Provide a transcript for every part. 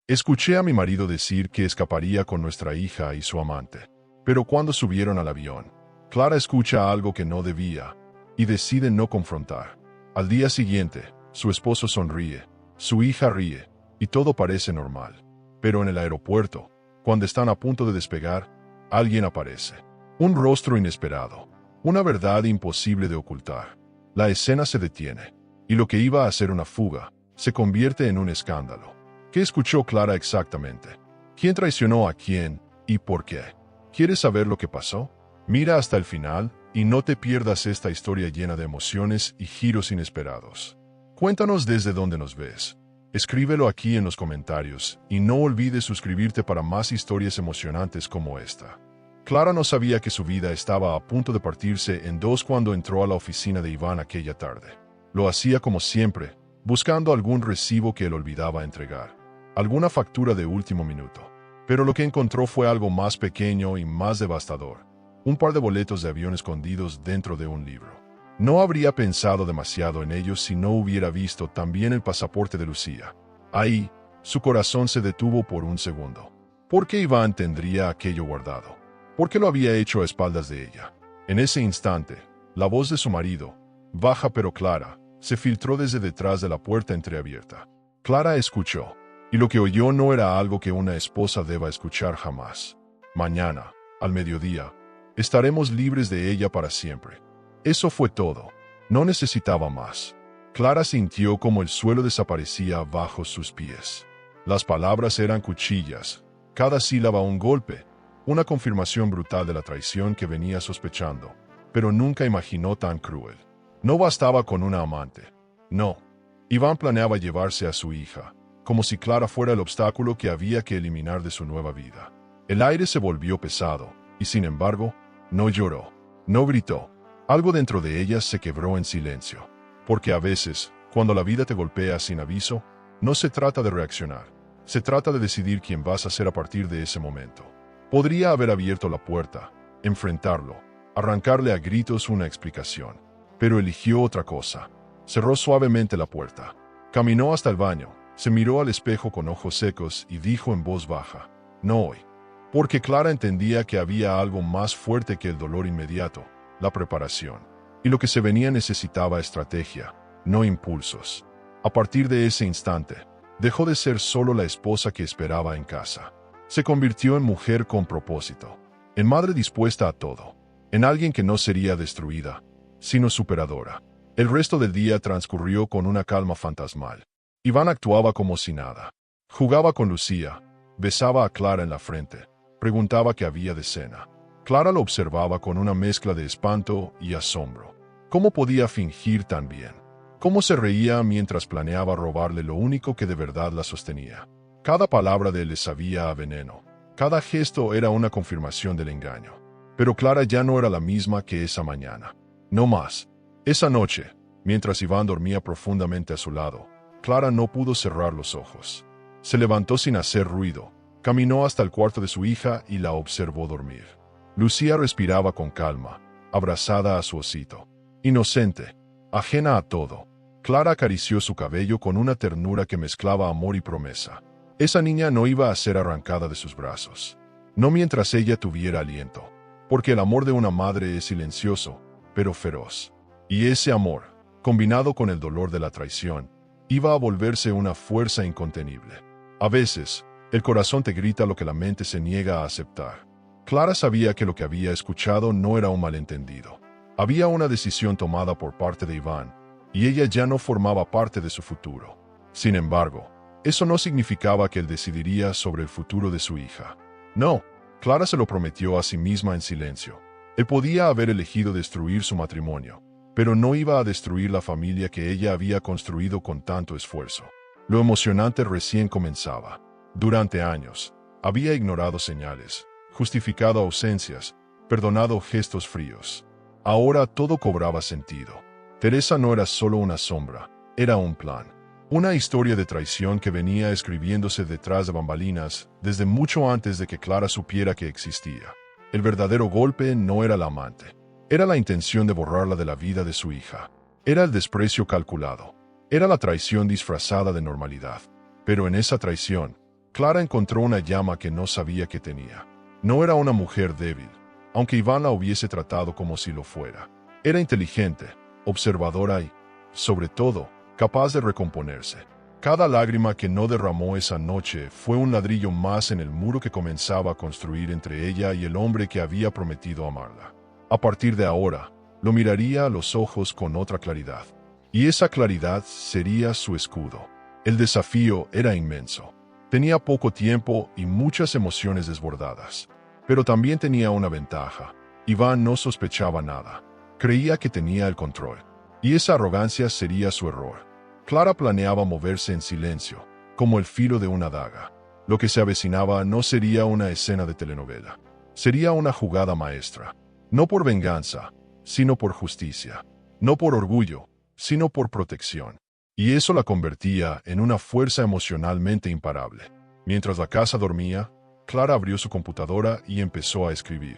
Escuché a mi marido decir que escaparía con nuestra hija y su amante. Pero cuando subieron al avión, Clara escucha algo que no debía y decide no confrontar. Al día siguiente, su esposo sonríe, su hija ríe y todo parece normal. Pero en el aeropuerto, cuando están a punto de despegar, alguien aparece. Un rostro inesperado, una verdad imposible de ocultar. La escena se detiene y lo que iba a ser una fuga se convierte en un escándalo. ¿Qué escuchó Clara exactamente? ¿Quién traicionó a quién y por qué? ¿Quieres saber lo que pasó? Mira hasta el final y no te pierdas esta historia llena de emociones y giros inesperados. Cuéntanos desde dónde nos ves. Escríbelo aquí en los comentarios y no olvides suscribirte para más historias emocionantes como esta. Clara no sabía que su vida estaba a punto de partirse en dos cuando entró a la oficina de Iván aquella tarde. Lo hacía como siempre, buscando algún recibo que él olvidaba entregar, alguna factura de último minuto. Pero lo que encontró fue algo más pequeño y más devastador: un par de boletos de avión escondidos dentro de un libro. No habría pensado demasiado en ellos si no hubiera visto también el pasaporte de Lucía. Ahí, su corazón se detuvo por un segundo. ¿Por qué Iván tendría aquello guardado? ¿Por qué lo había hecho a espaldas de ella? En ese instante, la voz de su marido, baja pero clara, se filtró desde detrás de la puerta entreabierta. Clara escuchó, y lo que oyó no era algo que una esposa deba escuchar jamás. Mañana, al mediodía, estaremos libres de ella para siempre. Eso fue todo. No necesitaba más. Clara sintió como el suelo desaparecía bajo sus pies. Las palabras eran cuchillas, cada sílaba un golpe, una confirmación brutal de la traición que venía sospechando, pero nunca imaginó tan cruel. No bastaba con una amante. No. Iván planeaba llevarse a su hija, como si Clara fuera el obstáculo que había que eliminar de su nueva vida. El aire se volvió pesado, y sin embargo, no lloró, no gritó. Algo dentro de ella se quebró en silencio. Porque a veces, cuando la vida te golpea sin aviso, no se trata de reaccionar. Se trata de decidir quién vas a ser a partir de ese momento. Podría haber abierto la puerta, enfrentarlo, arrancarle a gritos una explicación. Pero eligió otra cosa. Cerró suavemente la puerta. Caminó hasta el baño, se miró al espejo con ojos secos y dijo en voz baja: no hoy. Porque Clara entendía que había algo más fuerte que el dolor inmediato: la preparación. Y lo que se venía necesitaba estrategia, no impulsos. A partir de ese instante, dejó de ser solo la esposa que esperaba en casa. Se convirtió en mujer con propósito, en madre dispuesta a todo, en alguien que no sería destruida, sino superadora. El resto del día transcurrió con una calma fantasmal. Iván actuaba como si nada. Jugaba con Lucía, besaba a Clara en la frente, preguntaba qué había de cena. Clara lo observaba con una mezcla de espanto y asombro. ¿Cómo podía fingir tan bien? ¿Cómo se reía mientras planeaba robarle lo único que de verdad la sostenía? Cada palabra de él le sabía a veneno. Cada gesto era una confirmación del engaño. Pero Clara ya no era la misma que esa mañana. No más. Esa noche, mientras Iván dormía profundamente a su lado, Clara no pudo cerrar los ojos. Se levantó sin hacer ruido, caminó hasta el cuarto de su hija y la observó dormir. Lucía respiraba con calma, abrazada a su osito. Inocente, ajena a todo. Clara acarició su cabello con una ternura que mezclaba amor y promesa. Esa niña no iba a ser arrancada de sus brazos. No mientras ella tuviera aliento. Porque el amor de una madre es silencioso, pero feroz. Y ese amor, combinado con el dolor de la traición, iba a volverse una fuerza incontenible. A veces, el corazón te grita lo que la mente se niega a aceptar. Clara sabía que lo que había escuchado no era un malentendido. Había una decisión tomada por parte de Iván, y ella ya no formaba parte de su futuro. Sin embargo, eso no significaba que él decidiría sobre el futuro de su hija. No, Clara se lo prometió a sí misma en silencio. Él podía haber elegido destruir su matrimonio, pero no iba a destruir la familia que ella había construido con tanto esfuerzo. Lo emocionante recién comenzaba. Durante años, había ignorado señales, justificado ausencias, perdonado gestos fríos. Ahora todo cobraba sentido. Teresa no era solo una sombra, era un plan. Una historia de traición que venía escribiéndose detrás de bambalinas desde mucho antes de que Clara supiera que existía. El verdadero golpe no era la amante. Era la intención de borrarla de la vida de su hija. Era el desprecio calculado. Era la traición disfrazada de normalidad. Pero en esa traición, Clara encontró una llama que no sabía que tenía. No era una mujer débil, aunque Iván la hubiese tratado como si lo fuera. Era inteligente, observadora y, sobre todo, capaz de recomponerse. Cada lágrima que no derramó esa noche fue un ladrillo más en el muro que comenzaba a construir entre ella y el hombre que había prometido amarla. A partir de ahora, lo miraría a los ojos con otra claridad. Y esa claridad sería su escudo. El desafío era inmenso. Tenía poco tiempo y muchas emociones desbordadas. Pero también tenía una ventaja. Iván no sospechaba nada. Creía que tenía el control. Y esa arrogancia sería su error. Clara planeaba moverse en silencio, como el filo de una daga. Lo que se avecinaba no sería una escena de telenovela. Sería una jugada maestra. No por venganza, sino por justicia. No por orgullo, sino por protección. Y eso la convertía en una fuerza emocionalmente imparable. Mientras la casa dormía, Clara abrió su computadora y empezó a escribir.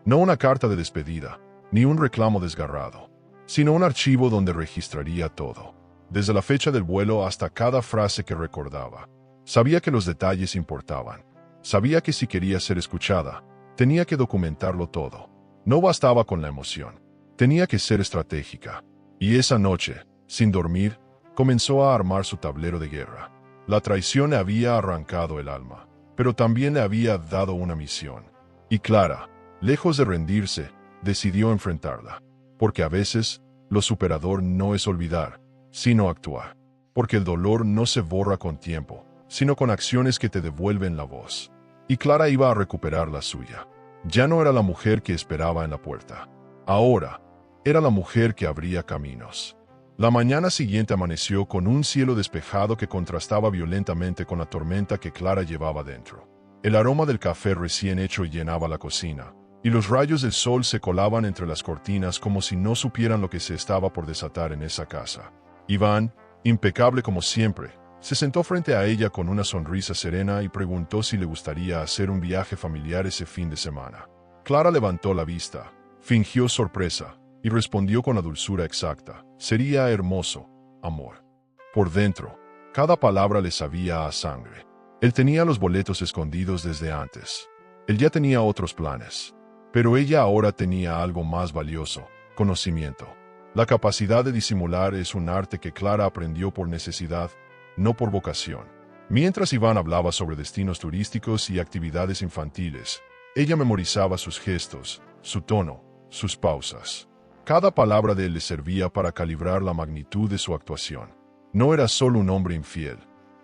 No una carta de despedida, ni un reclamo desgarrado, sino un archivo donde registraría todo. Desde la fecha del vuelo hasta cada frase que recordaba. Sabía que los detalles importaban. Sabía que si quería ser escuchada, tenía que documentarlo todo. No bastaba con la emoción. Tenía que ser estratégica. Y esa noche, sin dormir, comenzó a armar su tablero de guerra. La traición le había arrancado el alma, pero también le había dado una misión. Y Clara, lejos de rendirse, decidió enfrentarla. Porque a veces, lo superador no es olvidar, sino actuar. Porque el dolor no se borra con tiempo, sino con acciones que te devuelven la voz. Y Clara iba a recuperar la suya. Ya no era la mujer que esperaba en la puerta. Ahora, era la mujer que abría caminos. La mañana siguiente amaneció con un cielo despejado que contrastaba violentamente con la tormenta que Clara llevaba dentro. El aroma del café recién hecho llenaba la cocina, y los rayos del sol se colaban entre las cortinas como si no supieran lo que se estaba por desatar en esa casa. Iván, impecable como siempre, se sentó frente a ella con una sonrisa serena y preguntó si le gustaría hacer un viaje familiar ese fin de semana. Clara levantó la vista, fingió sorpresa y respondió con la dulzura exacta: sería hermoso, amor. Por dentro, cada palabra le sabía a sangre. Él tenía los boletos escondidos desde antes. Él ya tenía otros planes. Pero ella ahora tenía algo más valioso: conocimiento. La capacidad de disimular es un arte que Clara aprendió por necesidad, no por vocación. Mientras Iván hablaba sobre destinos turísticos y actividades infantiles, ella memorizaba sus gestos, su tono, sus pausas. Cada palabra de él le servía para calibrar la magnitud de su actuación. No era solo un hombre infiel,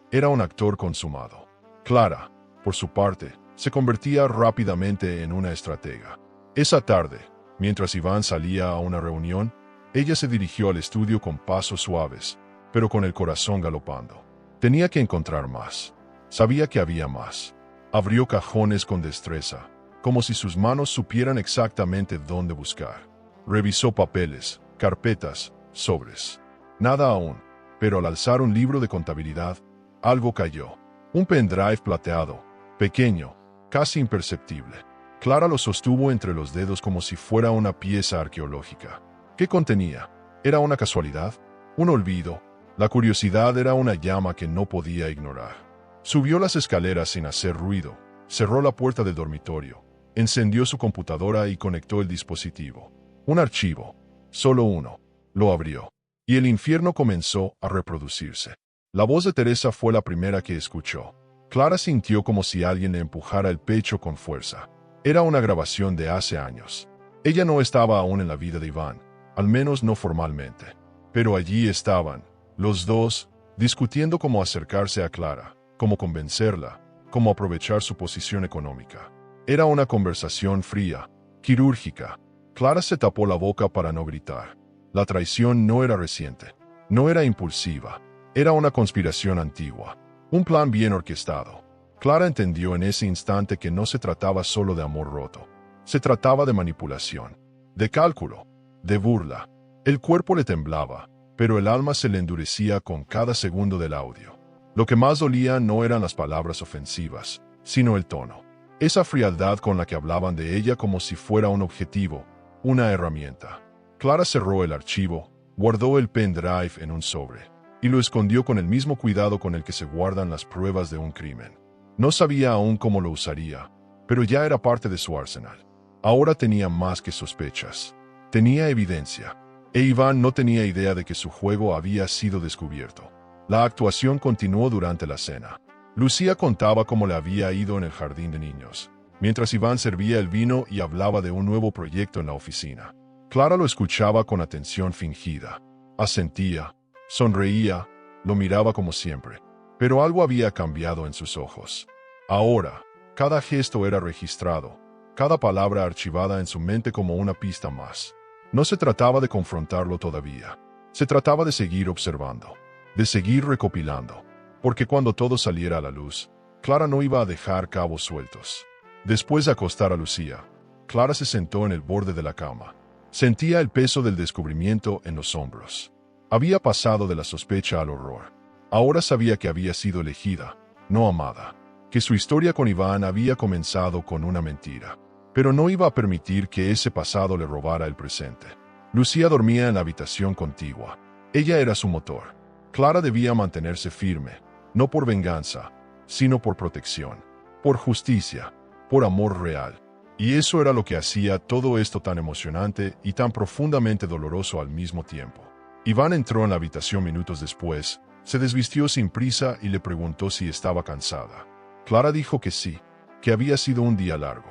era un actor consumado. Clara, por su parte, se convertía rápidamente en una estratega. Esa tarde, mientras Iván salía a una reunión, ella se dirigió al estudio con pasos suaves, pero con el corazón galopando. Tenía que encontrar más. Sabía que había más. Abrió cajones con destreza, como si sus manos supieran exactamente dónde buscar. Revisó papeles, carpetas, sobres. Nada aún, pero al alzar un libro de contabilidad, algo cayó. Un pendrive plateado, pequeño, casi imperceptible. Clara lo sostuvo entre los dedos como si fuera una pieza arqueológica. ¿Qué contenía? ¿Era una casualidad? ¿Un olvido? La curiosidad era una llama que no podía ignorar. Subió las escaleras sin hacer ruido, cerró la puerta del dormitorio, encendió su computadora y conectó el dispositivo. Un archivo, solo uno. Lo abrió, y el infierno comenzó a reproducirse. La voz de Teresa fue la primera que escuchó. Clara sintió como si alguien le empujara el pecho con fuerza. Era una grabación de hace años. Ella no estaba aún en la vida de Iván, al menos no formalmente. Pero allí estaban, los dos, discutiendo cómo acercarse a Clara, cómo convencerla, cómo aprovechar su posición económica. Era una conversación fría, quirúrgica. Clara se tapó la boca para no gritar. La traición no era reciente, no era impulsiva, era una conspiración antigua, un plan bien orquestado. Clara entendió en ese instante que no se trataba solo de amor roto. Se trataba de manipulación, de cálculo, de burla. El cuerpo le temblaba, pero el alma se le endurecía con cada segundo del audio. Lo que más dolía no eran las palabras ofensivas, sino el tono. Esa frialdad con la que hablaban de ella como si fuera un objetivo, una herramienta. Clara cerró el archivo, guardó el pendrive en un sobre, y lo escondió con el mismo cuidado con el que se guardan las pruebas de un crimen. No sabía aún cómo lo usaría, pero ya era parte de su arsenal. Ahora tenía más que sospechas. Tenía evidencia. E Iván no tenía idea de que su juego había sido descubierto. La actuación continuó durante la cena. Lucía contaba cómo le había ido en el jardín de niños, mientras Iván servía el vino y hablaba de un nuevo proyecto en la oficina. Clara lo escuchaba con atención fingida. Asentía, sonreía, lo miraba como siempre. Pero algo había cambiado en sus ojos. Ahora, cada gesto era registrado, cada palabra archivada en su mente como una pista más. No se trataba de confrontarlo todavía. Se trataba de seguir observando, de seguir recopilando, porque cuando todo saliera a la luz, Clara no iba a dejar cabos sueltos. Después de acostar a Lucía, Clara se sentó en el borde de la cama. Sentía el peso del descubrimiento en los hombros. Había pasado de la sospecha al horror. Ahora sabía que había sido elegida, no amada, que su historia con Iván había comenzado con una mentira. Pero no iba a permitir que ese pasado le robara el presente. Lucía dormía en la habitación contigua. Ella era su motor. Clara debía mantenerse firme, no por venganza, sino por protección, por justicia, por amor real. Y eso era lo que hacía todo esto tan emocionante y tan profundamente doloroso al mismo tiempo. Iván entró en la habitación minutos después, se desvistió sin prisa y le preguntó si estaba cansada. Clara dijo que sí, que había sido un día largo.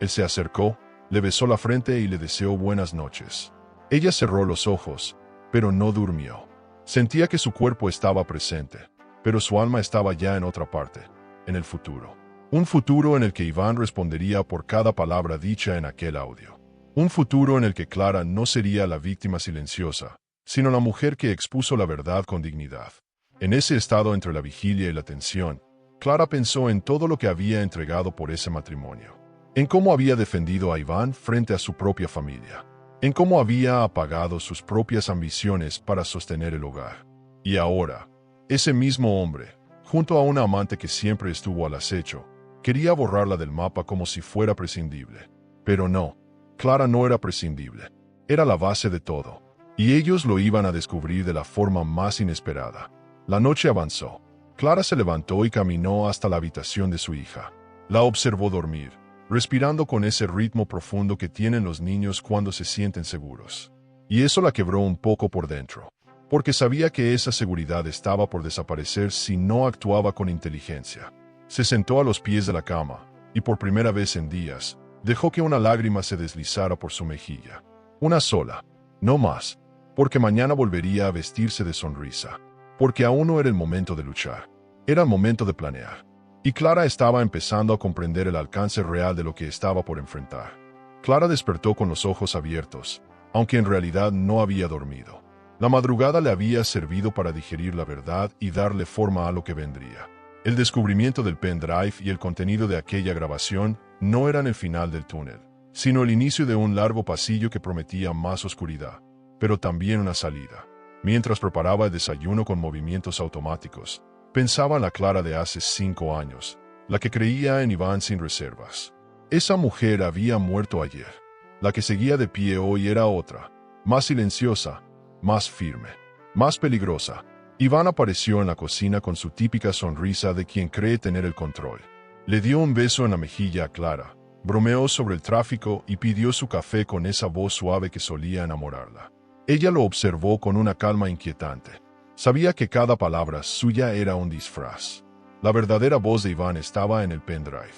Él se acercó, le besó la frente y le deseó buenas noches. Ella cerró los ojos, pero no durmió. Sentía que su cuerpo estaba presente, pero su alma estaba ya en otra parte, en el futuro. Un futuro en el que Iván respondería por cada palabra dicha en aquel audio. Un futuro en el que Clara no sería la víctima silenciosa, sino la mujer que expuso la verdad con dignidad. En ese estado entre la vigilia y la tensión, Clara pensó en todo lo que había entregado por ese matrimonio. En cómo había defendido a Iván frente a su propia familia. En cómo había apagado sus propias ambiciones para sostener el hogar. Y ahora, ese mismo hombre, junto a una amante que siempre estuvo al acecho, quería borrarla del mapa como si fuera prescindible. Pero no, Clara no era prescindible. Era la base de todo. Y ellos lo iban a descubrir de la forma más inesperada. La noche avanzó. Clara se levantó y caminó hasta la habitación de su hija. La observó dormir, respirando con ese ritmo profundo que tienen los niños cuando se sienten seguros. Y eso la quebró un poco por dentro, porque sabía que esa seguridad estaba por desaparecer si no actuaba con inteligencia. Se sentó a los pies de la cama, y por primera vez en días, dejó que una lágrima se deslizara por su mejilla. Una sola, no más, porque mañana volvería a vestirse de sonrisa. Porque aún no era el momento de luchar, era el momento de planear. Y Clara estaba empezando a comprender el alcance real de lo que estaba por enfrentar. Clara despertó con los ojos abiertos, aunque en realidad no había dormido. La madrugada le había servido para digerir la verdad y darle forma a lo que vendría. El descubrimiento del pendrive y el contenido de aquella grabación no eran el final del túnel, sino el inicio de un largo pasillo que prometía más oscuridad, pero también una salida. Mientras preparaba el desayuno con movimientos automáticos, pensaba en la Clara de hace 5 años, la que creía en Iván sin reservas. Esa mujer había muerto ayer. La que seguía de pie hoy era otra, más silenciosa, más firme, más peligrosa. Iván apareció en la cocina con su típica sonrisa de quien cree tener el control. Le dio un beso en la mejilla a Clara, bromeó sobre el tráfico y pidió su café con esa voz suave que solía enamorarla. Ella lo observó con una calma inquietante. Sabía que cada palabra suya era un disfraz. La verdadera voz de Iván estaba en el pendrive.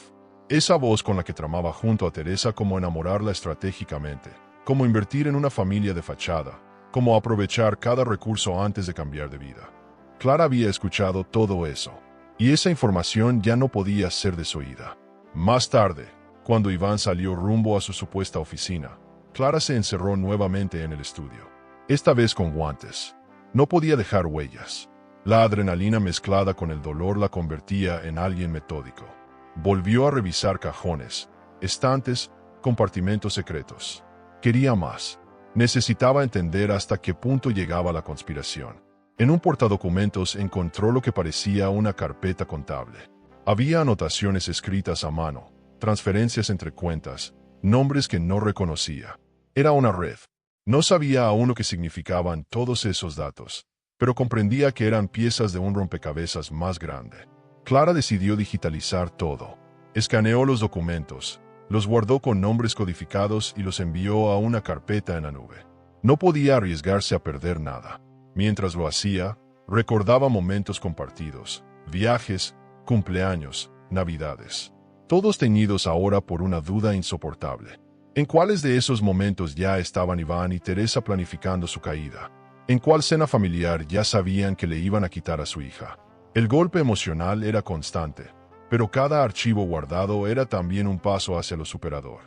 Esa voz con la que tramaba junto a Teresa cómo enamorarla estratégicamente, cómo invertir en una familia de fachada, cómo aprovechar cada recurso antes de cambiar de vida. Clara había escuchado todo eso, y esa información ya no podía ser desoída. Más tarde, cuando Iván salió rumbo a su supuesta oficina, Clara se encerró nuevamente en el estudio. Esta vez con guantes. No podía dejar huellas. La adrenalina mezclada con el dolor la convertía en alguien metódico. Volvió a revisar cajones, estantes, compartimentos secretos. Quería más. Necesitaba entender hasta qué punto llegaba la conspiración. En un portadocumentos encontró lo que parecía una carpeta contable. Había anotaciones escritas a mano, transferencias entre cuentas, nombres que no reconocía. Era una red. No sabía aún lo que significaban todos esos datos, pero comprendía que eran piezas de un rompecabezas más grande. Clara decidió digitalizar todo. Escaneó los documentos, los guardó con nombres codificados y los envió a una carpeta en la nube. No podía arriesgarse a perder nada. Mientras lo hacía, recordaba momentos compartidos, viajes, cumpleaños, navidades. Todos teñidos ahora por una duda insoportable. ¿En cuáles de esos momentos ya estaban Iván y Teresa planificando su caída? ¿En cuál cena familiar ya sabían que le iban a quitar a su hija? El golpe emocional era constante, pero cada archivo guardado era también un paso hacia lo superador.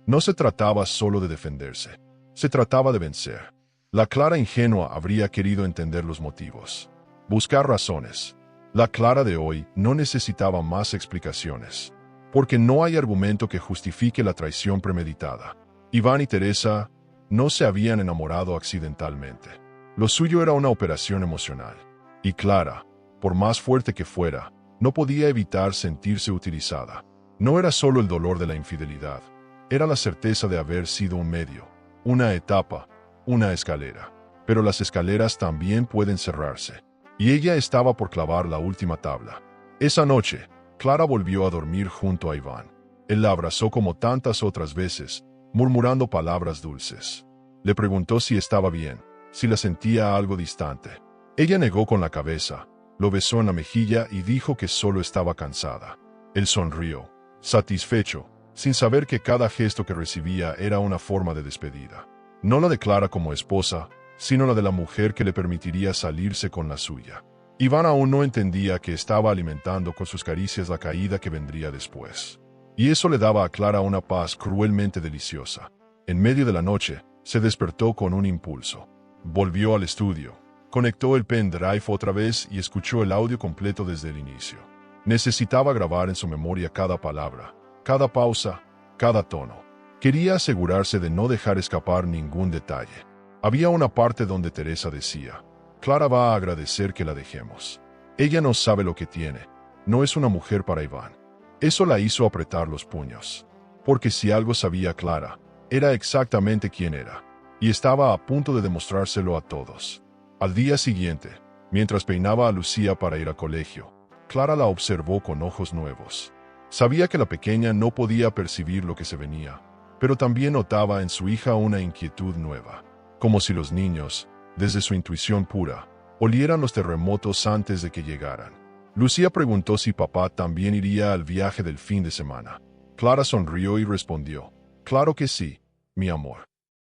No se trataba solo de defenderse, se trataba de vencer. La Clara ingenua habría querido entender los motivos, buscar razones. La Clara de hoy no necesitaba más explicaciones, porque no hay argumento que justifique la traición premeditada. Iván y Teresa no se habían enamorado accidentalmente. Lo suyo era una operación emocional. Y Clara, por más fuerte que fuera, no podía evitar sentirse utilizada. No era solo el dolor de la infidelidad, era la certeza de haber sido un medio, una etapa, una escalera. Pero las escaleras también pueden cerrarse. Y ella estaba por clavar la última tabla. Esa noche, Clara volvió a dormir junto a Iván. Él la abrazó como tantas otras veces, murmurando palabras dulces. Le preguntó si estaba bien, si la sentía algo distante. Ella negó con la cabeza, lo besó en la mejilla y dijo que solo estaba cansada. Él sonrió, satisfecho, sin saber que cada gesto que recibía era una forma de despedida. No la de Clara como esposa, sino la de la mujer que le permitiría salirse con la suya. Iván aún no entendía que estaba alimentando con sus caricias la caída que vendría después. Y eso le daba a Clara una paz cruelmente deliciosa. En medio de la noche, se despertó con un impulso. Volvió al estudio, conectó el pendrive otra vez y escuchó el audio completo desde el inicio. Necesitaba grabar en su memoria cada palabra, cada pausa, cada tono. Quería asegurarse de no dejar escapar ningún detalle. Había una parte donde Teresa decía: Clara va a agradecer que la dejemos. Ella no sabe lo que tiene. No es una mujer para Iván. Eso la hizo apretar los puños. Porque si algo sabía Clara, era exactamente quién era. Y estaba a punto de demostrárselo a todos. Al día siguiente, mientras peinaba a Lucía para ir al colegio, Clara la observó con ojos nuevos. Sabía que la pequeña no podía percibir lo que se venía, pero también notaba en su hija una inquietud nueva. Como si los niños, desde su intuición pura, olieran los terremotos antes de que llegaran. Lucía preguntó si papá también iría al viaje del fin de semana. Clara sonrió y respondió: Claro que sí, mi amor.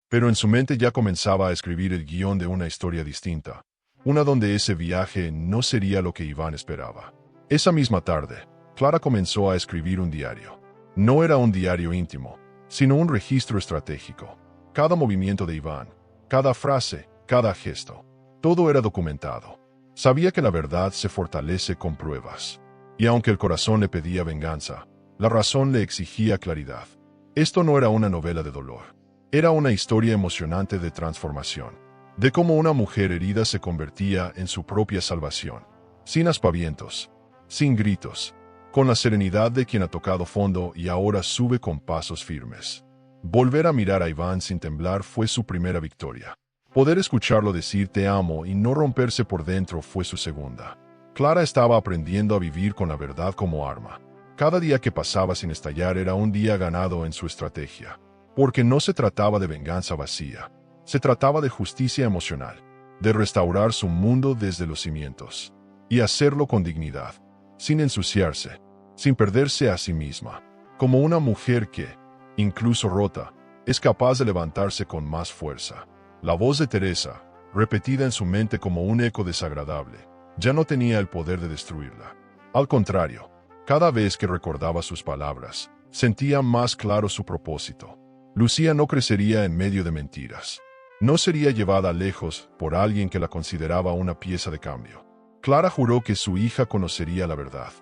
Pero en su mente ya comenzaba a escribir el guión de una historia distinta, una donde ese viaje no sería lo que Iván esperaba. Esa misma tarde, Clara comenzó a escribir un diario. No era un diario íntimo, sino un registro estratégico. Cada movimiento de Iván, cada frase, cada gesto, todo era documentado. Sabía que la verdad se fortalece con pruebas. Y aunque el corazón le pedía venganza, la razón le exigía claridad. Esto no era una novela de dolor. Era una historia emocionante de transformación, de cómo una mujer herida se convertía en su propia salvación, sin aspavientos, sin gritos, con la serenidad de quien ha tocado fondo y ahora sube con pasos firmes. Volver a mirar a Iván sin temblar fue su primera victoria. Poder escucharlo decir te amo y no romperse por dentro fue su segunda. Clara estaba aprendiendo a vivir con la verdad como arma. Cada día que pasaba sin estallar era un día ganado en su estrategia. Porque no se trataba de venganza vacía, se trataba de justicia emocional, de restaurar su mundo desde los cimientos, y hacerlo con dignidad, sin ensuciarse, sin perderse a sí misma, como una mujer que, incluso rota, es capaz de levantarse con más fuerza. La voz de Teresa, repetida en su mente como un eco desagradable, ya no tenía el poder de destruirla. Al contrario, cada vez que recordaba sus palabras, sentía más claro su propósito. Lucía no crecería en medio de mentiras. No sería llevada lejos por alguien que la consideraba una pieza de cambio. Clara juró que su hija conocería la verdad,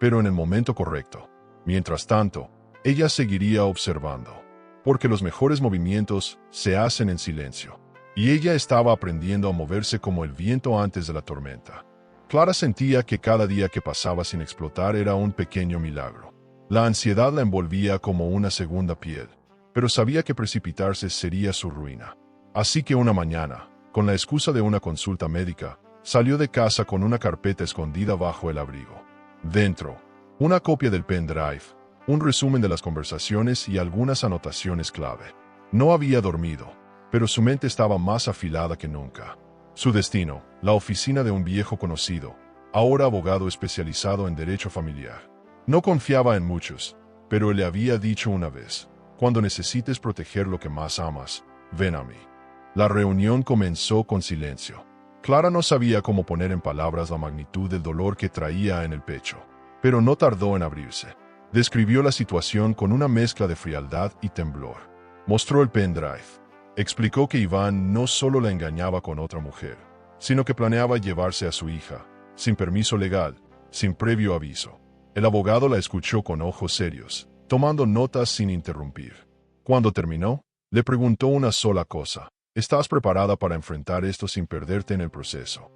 pero en el momento correcto. Mientras tanto, ella seguiría observando, porque los mejores movimientos se hacen en silencio. Y ella estaba aprendiendo a moverse como el viento antes de la tormenta. Clara sentía que cada día que pasaba sin explotar era un pequeño milagro. La ansiedad la envolvía como una segunda piel, pero sabía que precipitarse sería su ruina. Así que una mañana, con la excusa de una consulta médica, salió de casa con una carpeta escondida bajo el abrigo. Dentro, una copia del pendrive, un resumen de las conversaciones y algunas anotaciones clave. No había dormido, pero su mente estaba más afilada que nunca. Su destino, la oficina de un viejo conocido, ahora abogado especializado en derecho familiar. No confiaba en muchos, pero le había dicho una vez: cuando necesites proteger lo que más amas, ven a mí. La reunión comenzó con silencio. Clara no sabía cómo poner en palabras la magnitud del dolor que traía en el pecho, pero no tardó en abrirse. Describió la situación con una mezcla de frialdad y temblor. Mostró el pendrive. Explicó que Iván no solo la engañaba con otra mujer, sino que planeaba llevarse a su hija, sin permiso legal, sin previo aviso. El abogado la escuchó con ojos serios, tomando notas sin interrumpir. Cuando terminó, le preguntó una sola cosa: ¿estás preparada para enfrentar esto sin perderte en el proceso?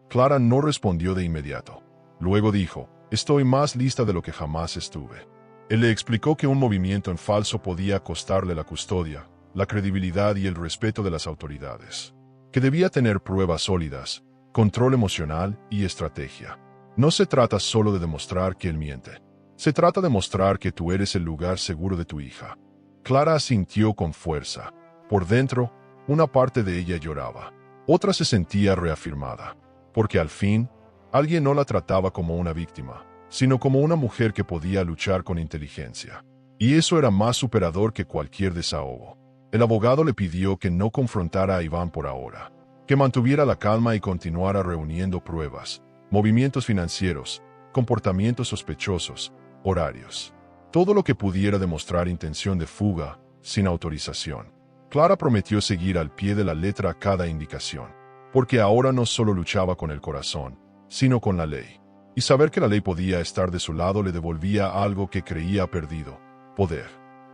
Clara no respondió de inmediato. Luego dijo: estoy más lista de lo que jamás estuve. Él le explicó que un movimiento en falso podía costarle la custodia, la credibilidad y el respeto de las autoridades. Que debía tener pruebas sólidas, control emocional y estrategia. No se trata solo de demostrar que él miente. Se trata de mostrar que tú eres el lugar seguro de tu hija. Clara asintió con fuerza. Por dentro, una parte de ella lloraba. Otra se sentía reafirmada. Porque al fin, alguien no la trataba como una víctima, sino como una mujer que podía luchar con inteligencia. Y eso era más superador que cualquier desahogo. El abogado le pidió que no confrontara a Iván por ahora, que mantuviera la calma y continuara reuniendo pruebas, movimientos financieros, comportamientos sospechosos, horarios. Todo lo que pudiera demostrar intención de fuga, sin autorización. Clara prometió seguir al pie de la letra cada indicación, porque ahora no solo luchaba con el corazón, sino con la ley. Y saber que la ley podía estar de su lado le devolvía algo que creía perdido: poder.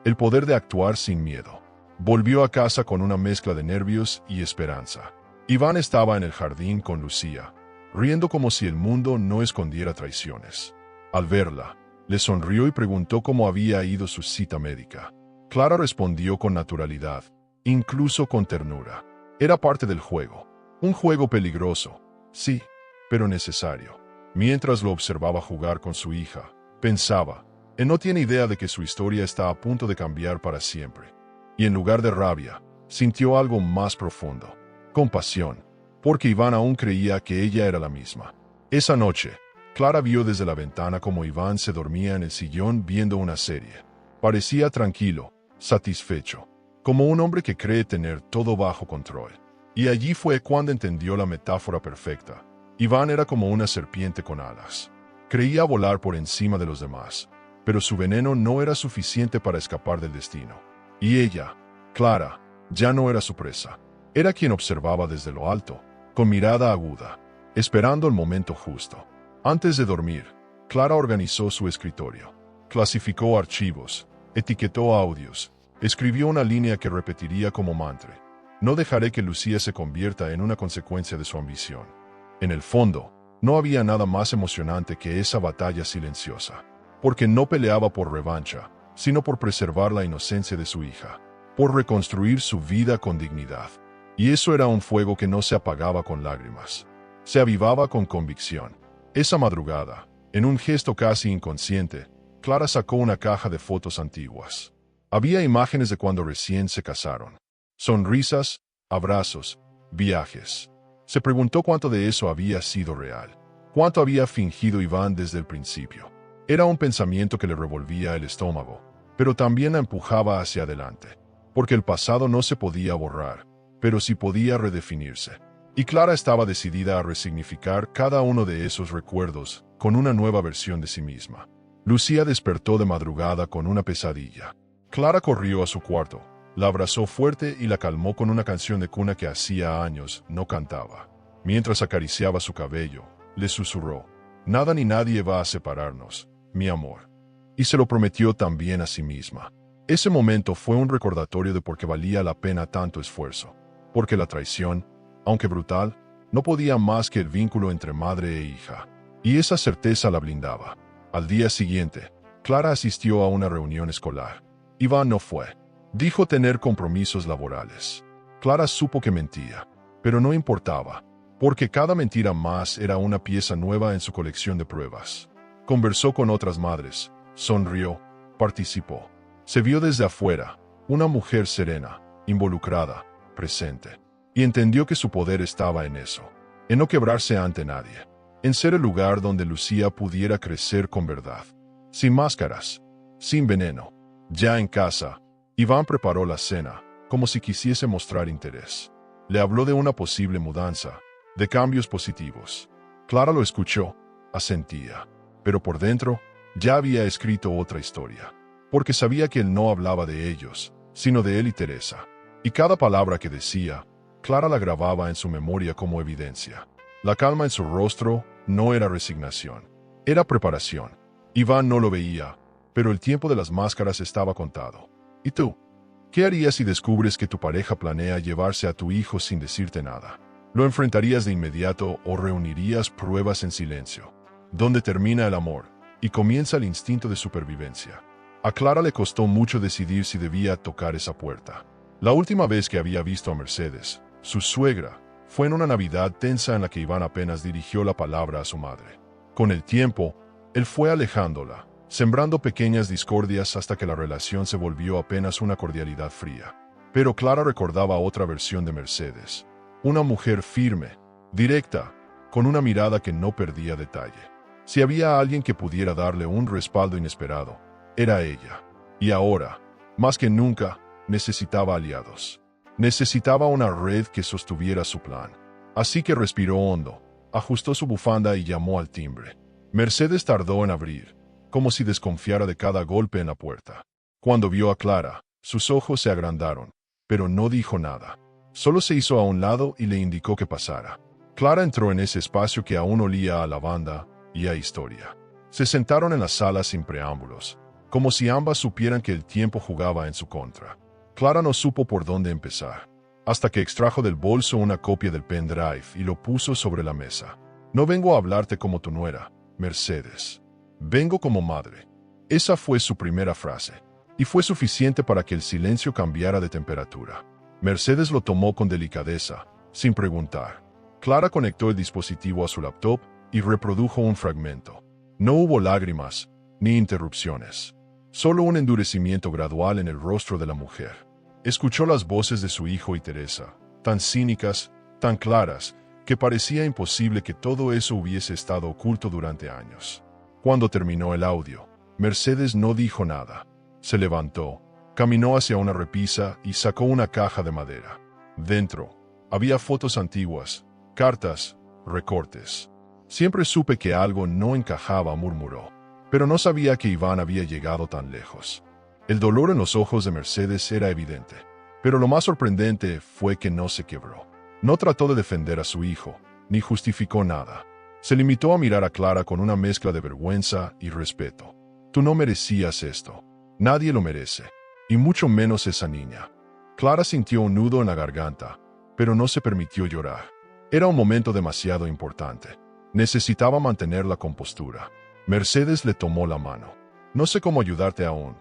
El poder de actuar sin miedo. Volvió a casa con una mezcla de nervios y esperanza. Iván estaba en el jardín con Lucía, riendo como si el mundo no escondiera traiciones. Al verla, le sonrió y preguntó cómo había ido su cita médica. Clara respondió con naturalidad, incluso con ternura. Era parte del juego. Un juego peligroso, sí, pero necesario. Mientras lo observaba jugar con su hija, pensaba: él no tiene idea de que su historia está a punto de cambiar para siempre. Y en lugar de rabia, sintió algo más profundo: compasión, porque Iván aún creía que ella era la misma. Esa noche, Clara vio desde la ventana cómo Iván se dormía en el sillón viendo una serie. Parecía tranquilo, satisfecho, como un hombre que cree tener todo bajo control. Y allí fue cuando entendió la metáfora perfecta. Iván era como una serpiente con alas. Creía volar por encima de los demás, pero su veneno no era suficiente para escapar del destino. Y ella, Clara, ya no era su presa. Era quien observaba desde lo alto, con mirada aguda, esperando el momento justo. Antes de dormir, Clara organizó su escritorio. Clasificó archivos, etiquetó audios, escribió una línea que repetiría como mantra: no dejaré que Lucía se convierta en una consecuencia de su ambición. En el fondo, no había nada más emocionante que esa batalla silenciosa, porque no peleaba por revancha, sino por preservar la inocencia de su hija, por reconstruir su vida con dignidad. Y eso era un fuego que no se apagaba con lágrimas. Se avivaba con convicción. Esa madrugada, en un gesto casi inconsciente, Clara sacó una caja de fotos antiguas. Había imágenes de cuando recién se casaron. Sonrisas, abrazos, viajes. Se preguntó cuánto de eso había sido real. Cuánto había fingido Iván desde el principio. Era un pensamiento que le revolvía el estómago, pero también la empujaba hacia adelante. Porque el pasado no se podía borrar, pero sí podía redefinirse. Y Clara estaba decidida a resignificar cada uno de esos recuerdos con una nueva versión de sí misma. Lucía despertó de madrugada con una pesadilla. Clara corrió a su cuarto, la abrazó fuerte y la calmó con una canción de cuna que hacía años no cantaba. Mientras acariciaba su cabello, le susurró: nada ni nadie va a separarnos, mi amor. Y se lo prometió también a sí misma. Ese momento fue un recordatorio de por qué valía la pena tanto esfuerzo. Porque la traición, aunque brutal, no podía más que el vínculo entre madre e hija. Y esa certeza la blindaba. Al día siguiente, Clara asistió a una reunión escolar. Iván no fue. Dijo tener compromisos laborales. Clara supo que mentía, pero no importaba, porque cada mentira más era una pieza nueva en su colección de pruebas. Conversó con otras madres, sonrió, participó. Se vio desde afuera, una mujer serena, involucrada, presente. Y entendió que su poder estaba en eso, en no quebrarse ante nadie, en ser el lugar donde Lucía pudiera crecer con verdad. Sin máscaras, sin veneno. Ya en casa, Iván preparó la cena, como si quisiese mostrar interés. Le habló de una posible mudanza, de cambios positivos. Clara lo escuchó, asentía, pero por dentro ya había escrito otra historia, porque sabía que él no hablaba de ellos, sino de él y Teresa. Y cada palabra que decía, Clara la grababa en su memoria como evidencia. La calma en su rostro no era resignación, era preparación. Iván no lo veía, pero el tiempo de las máscaras estaba contado. ¿Y tú? ¿Qué harías si descubres que tu pareja planea llevarse a tu hijo sin decirte nada? ¿Lo enfrentarías de inmediato o reunirías pruebas en silencio? ¿Dónde termina el amor y comienza el instinto de supervivencia? A Clara le costó mucho decidir si debía tocar esa puerta. La última vez que había visto a Mercedes, su suegra, fue en una Navidad tensa en la que Iván apenas dirigió la palabra a su madre. Con el tiempo, él fue alejándola, sembrando pequeñas discordias hasta que la relación se volvió apenas una cordialidad fría. Pero Clara recordaba otra versión de Mercedes, una mujer firme, directa, con una mirada que no perdía detalle. Si había alguien que pudiera darle un respaldo inesperado, era ella. Y ahora, más que nunca, necesitaba aliados. Necesitaba una red que sostuviera su plan. Así que respiró hondo, ajustó su bufanda y llamó al timbre. Mercedes tardó en abrir, como si desconfiara de cada golpe en la puerta. Cuando vio a Clara, sus ojos se agrandaron, pero no dijo nada. Solo se hizo a un lado y le indicó que pasara. Clara entró en ese espacio que aún olía a lavanda y a historia. Se sentaron en la sala sin preámbulos, como si ambas supieran que el tiempo jugaba en su contra. Clara no supo por dónde empezar, hasta que extrajo del bolso una copia del pendrive y lo puso sobre la mesa. No vengo a hablarte como tu nuera, Mercedes. Vengo como madre. Esa fue su primera frase, y fue suficiente para que el silencio cambiara de temperatura. Mercedes lo tomó con delicadeza, sin preguntar. Clara conectó el dispositivo a su laptop y reprodujo un fragmento. No hubo lágrimas, ni interrupciones. Solo un endurecimiento gradual en el rostro de la mujer. Escuchó las voces de su hijo y Teresa, tan cínicas, tan claras, que parecía imposible que todo eso hubiese estado oculto durante años. Cuando terminó el audio, Mercedes no dijo nada. Se levantó, caminó hacia una repisa y sacó una caja de madera. Dentro, había fotos antiguas, cartas, recortes. Siempre supe que algo no encajaba, murmuró. Pero no sabía que Iván había llegado tan lejos. El dolor en los ojos de Mercedes era evidente, pero lo más sorprendente fue que no se quebró. No trató de defender a su hijo, ni justificó nada. Se limitó a mirar a Clara con una mezcla de vergüenza y respeto. Tú no merecías esto. Nadie lo merece, y mucho menos esa niña. Clara sintió un nudo en la garganta, pero no se permitió llorar. Era un momento demasiado importante. Necesitaba mantener la compostura. Mercedes le tomó la mano. No sé cómo ayudarte aún,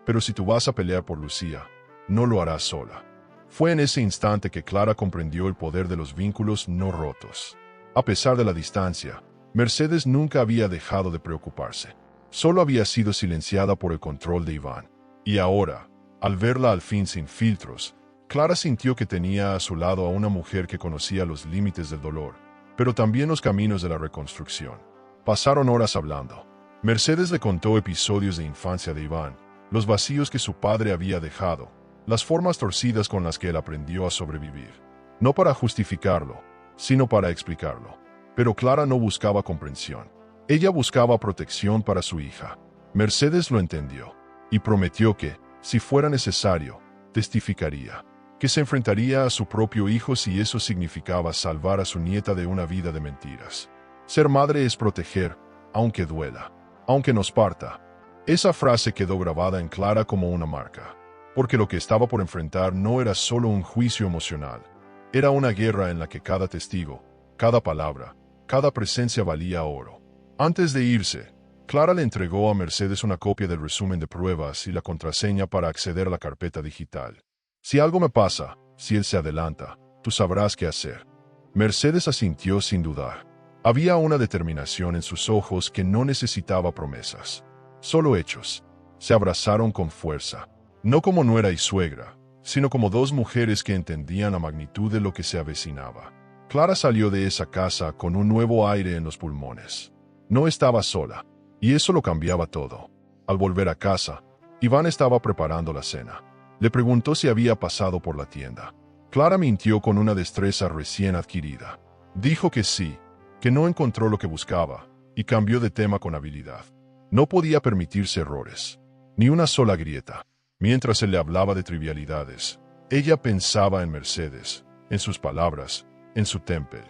pero si tú vas a pelear por Lucía, no lo harás sola. Fue en ese instante que Clara comprendió el poder de los vínculos no rotos. A pesar de la distancia, Mercedes nunca había dejado de preocuparse. Solo había sido silenciada por el control de Iván. Y ahora, al verla al fin sin filtros, Clara sintió que tenía a su lado a una mujer que conocía los límites del dolor, pero también los caminos de la reconstrucción. Pasaron horas hablando. Mercedes le contó episodios de infancia de Iván, los vacíos que su padre había dejado, las formas torcidas con las que él aprendió a sobrevivir. No para justificarlo, sino para explicarlo. Pero Clara no buscaba comprensión. Ella buscaba protección para su hija. Mercedes lo entendió, y prometió que, si fuera necesario, testificaría, que se enfrentaría a su propio hijo si eso significaba salvar a su nieta de una vida de mentiras. Ser madre es proteger, aunque duela, aunque nos parta. Esa frase quedó grabada en Clara como una marca, porque lo que estaba por enfrentar no era solo un juicio emocional, era una guerra en la que cada testigo, cada palabra, cada presencia valía oro. Antes de irse, Clara le entregó a Mercedes una copia del resumen de pruebas y la contraseña para acceder a la carpeta digital. Si algo me pasa, si él se adelanta, tú sabrás qué hacer. Mercedes asintió sin dudar. Había una determinación en sus ojos que no necesitaba promesas, solo hechos. Se abrazaron con fuerza, no como nuera y suegra, sino como dos mujeres que entendían la magnitud de lo que se avecinaba. Clara salió de esa casa con un nuevo aire en los pulmones. No estaba sola, y eso lo cambiaba todo. Al volver a casa, Iván estaba preparando la cena. Le preguntó si había pasado por la tienda. Clara mintió con una destreza recién adquirida. Dijo que sí, que no encontró lo que buscaba, y cambió de tema con habilidad. No podía permitirse errores, ni una sola grieta. Mientras él le hablaba de trivialidades, ella pensaba en Mercedes, en sus palabras, en su temple.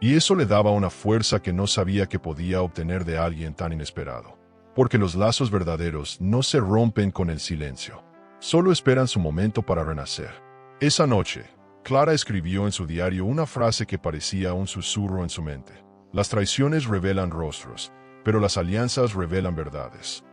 Y eso le daba una fuerza que no sabía que podía obtener de alguien tan inesperado. Porque los lazos verdaderos no se rompen con el silencio. Solo esperan su momento para renacer. Esa noche, Clara escribió en su diario una frase que parecía un susurro en su mente. Las traiciones revelan rostros, pero las alianzas revelan verdades.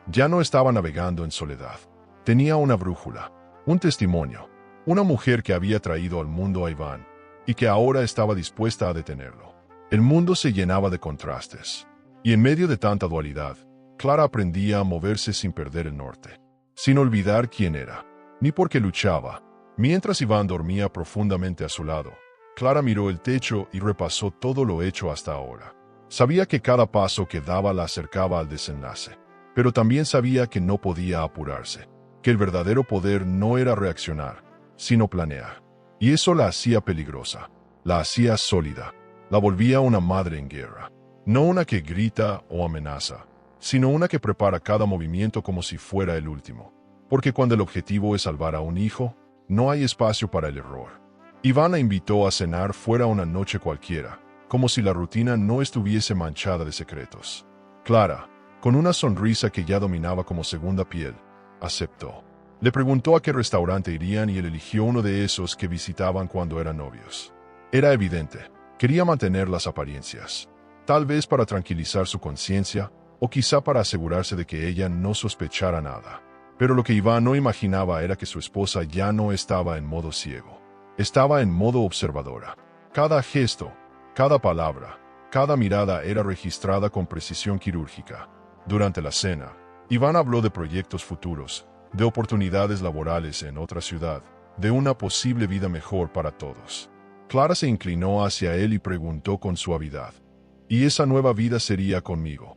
Ya no estaba navegando en soledad. Tenía una brújula, un testimonio, una mujer que había traído al mundo a Iván y que ahora estaba dispuesta a detenerlo. El mundo se llenaba de contrastes, y en medio de tanta dualidad, Clara aprendía a moverse sin perder el norte, sin olvidar quién era, ni por qué luchaba. Mientras Iván dormía profundamente a su lado, Clara miró el techo y repasó todo lo hecho hasta ahora. Sabía que cada paso que daba la acercaba al desenlace, pero también sabía que no podía apurarse, que el verdadero poder no era reaccionar, sino planear. Y eso la hacía peligrosa, la hacía sólida, la volvía una madre en guerra. No una que grita o amenaza, sino una que prepara cada movimiento como si fuera el último. Porque cuando el objetivo es salvar a un hijo, no hay espacio para el error. Iván la invitó a cenar fuera una noche cualquiera, como si la rutina no estuviese manchada de secretos. Clara, con una sonrisa que ya dominaba como segunda piel, aceptó. Le preguntó a qué restaurante irían y él eligió uno de esos que visitaban cuando eran novios. Era evidente, quería mantener las apariencias, tal vez para tranquilizar su conciencia, o quizá para asegurarse de que ella no sospechara nada. Pero lo que Iván no imaginaba era que su esposa ya no estaba en modo ciego. Estaba en modo observadora. Cada gesto, cada palabra, cada mirada era registrada con precisión quirúrgica. Durante la cena, Iván habló de proyectos futuros, de oportunidades laborales en otra ciudad, de una posible vida mejor para todos. Clara se inclinó hacia él y preguntó con suavidad: ¿y esa nueva vida sería conmigo?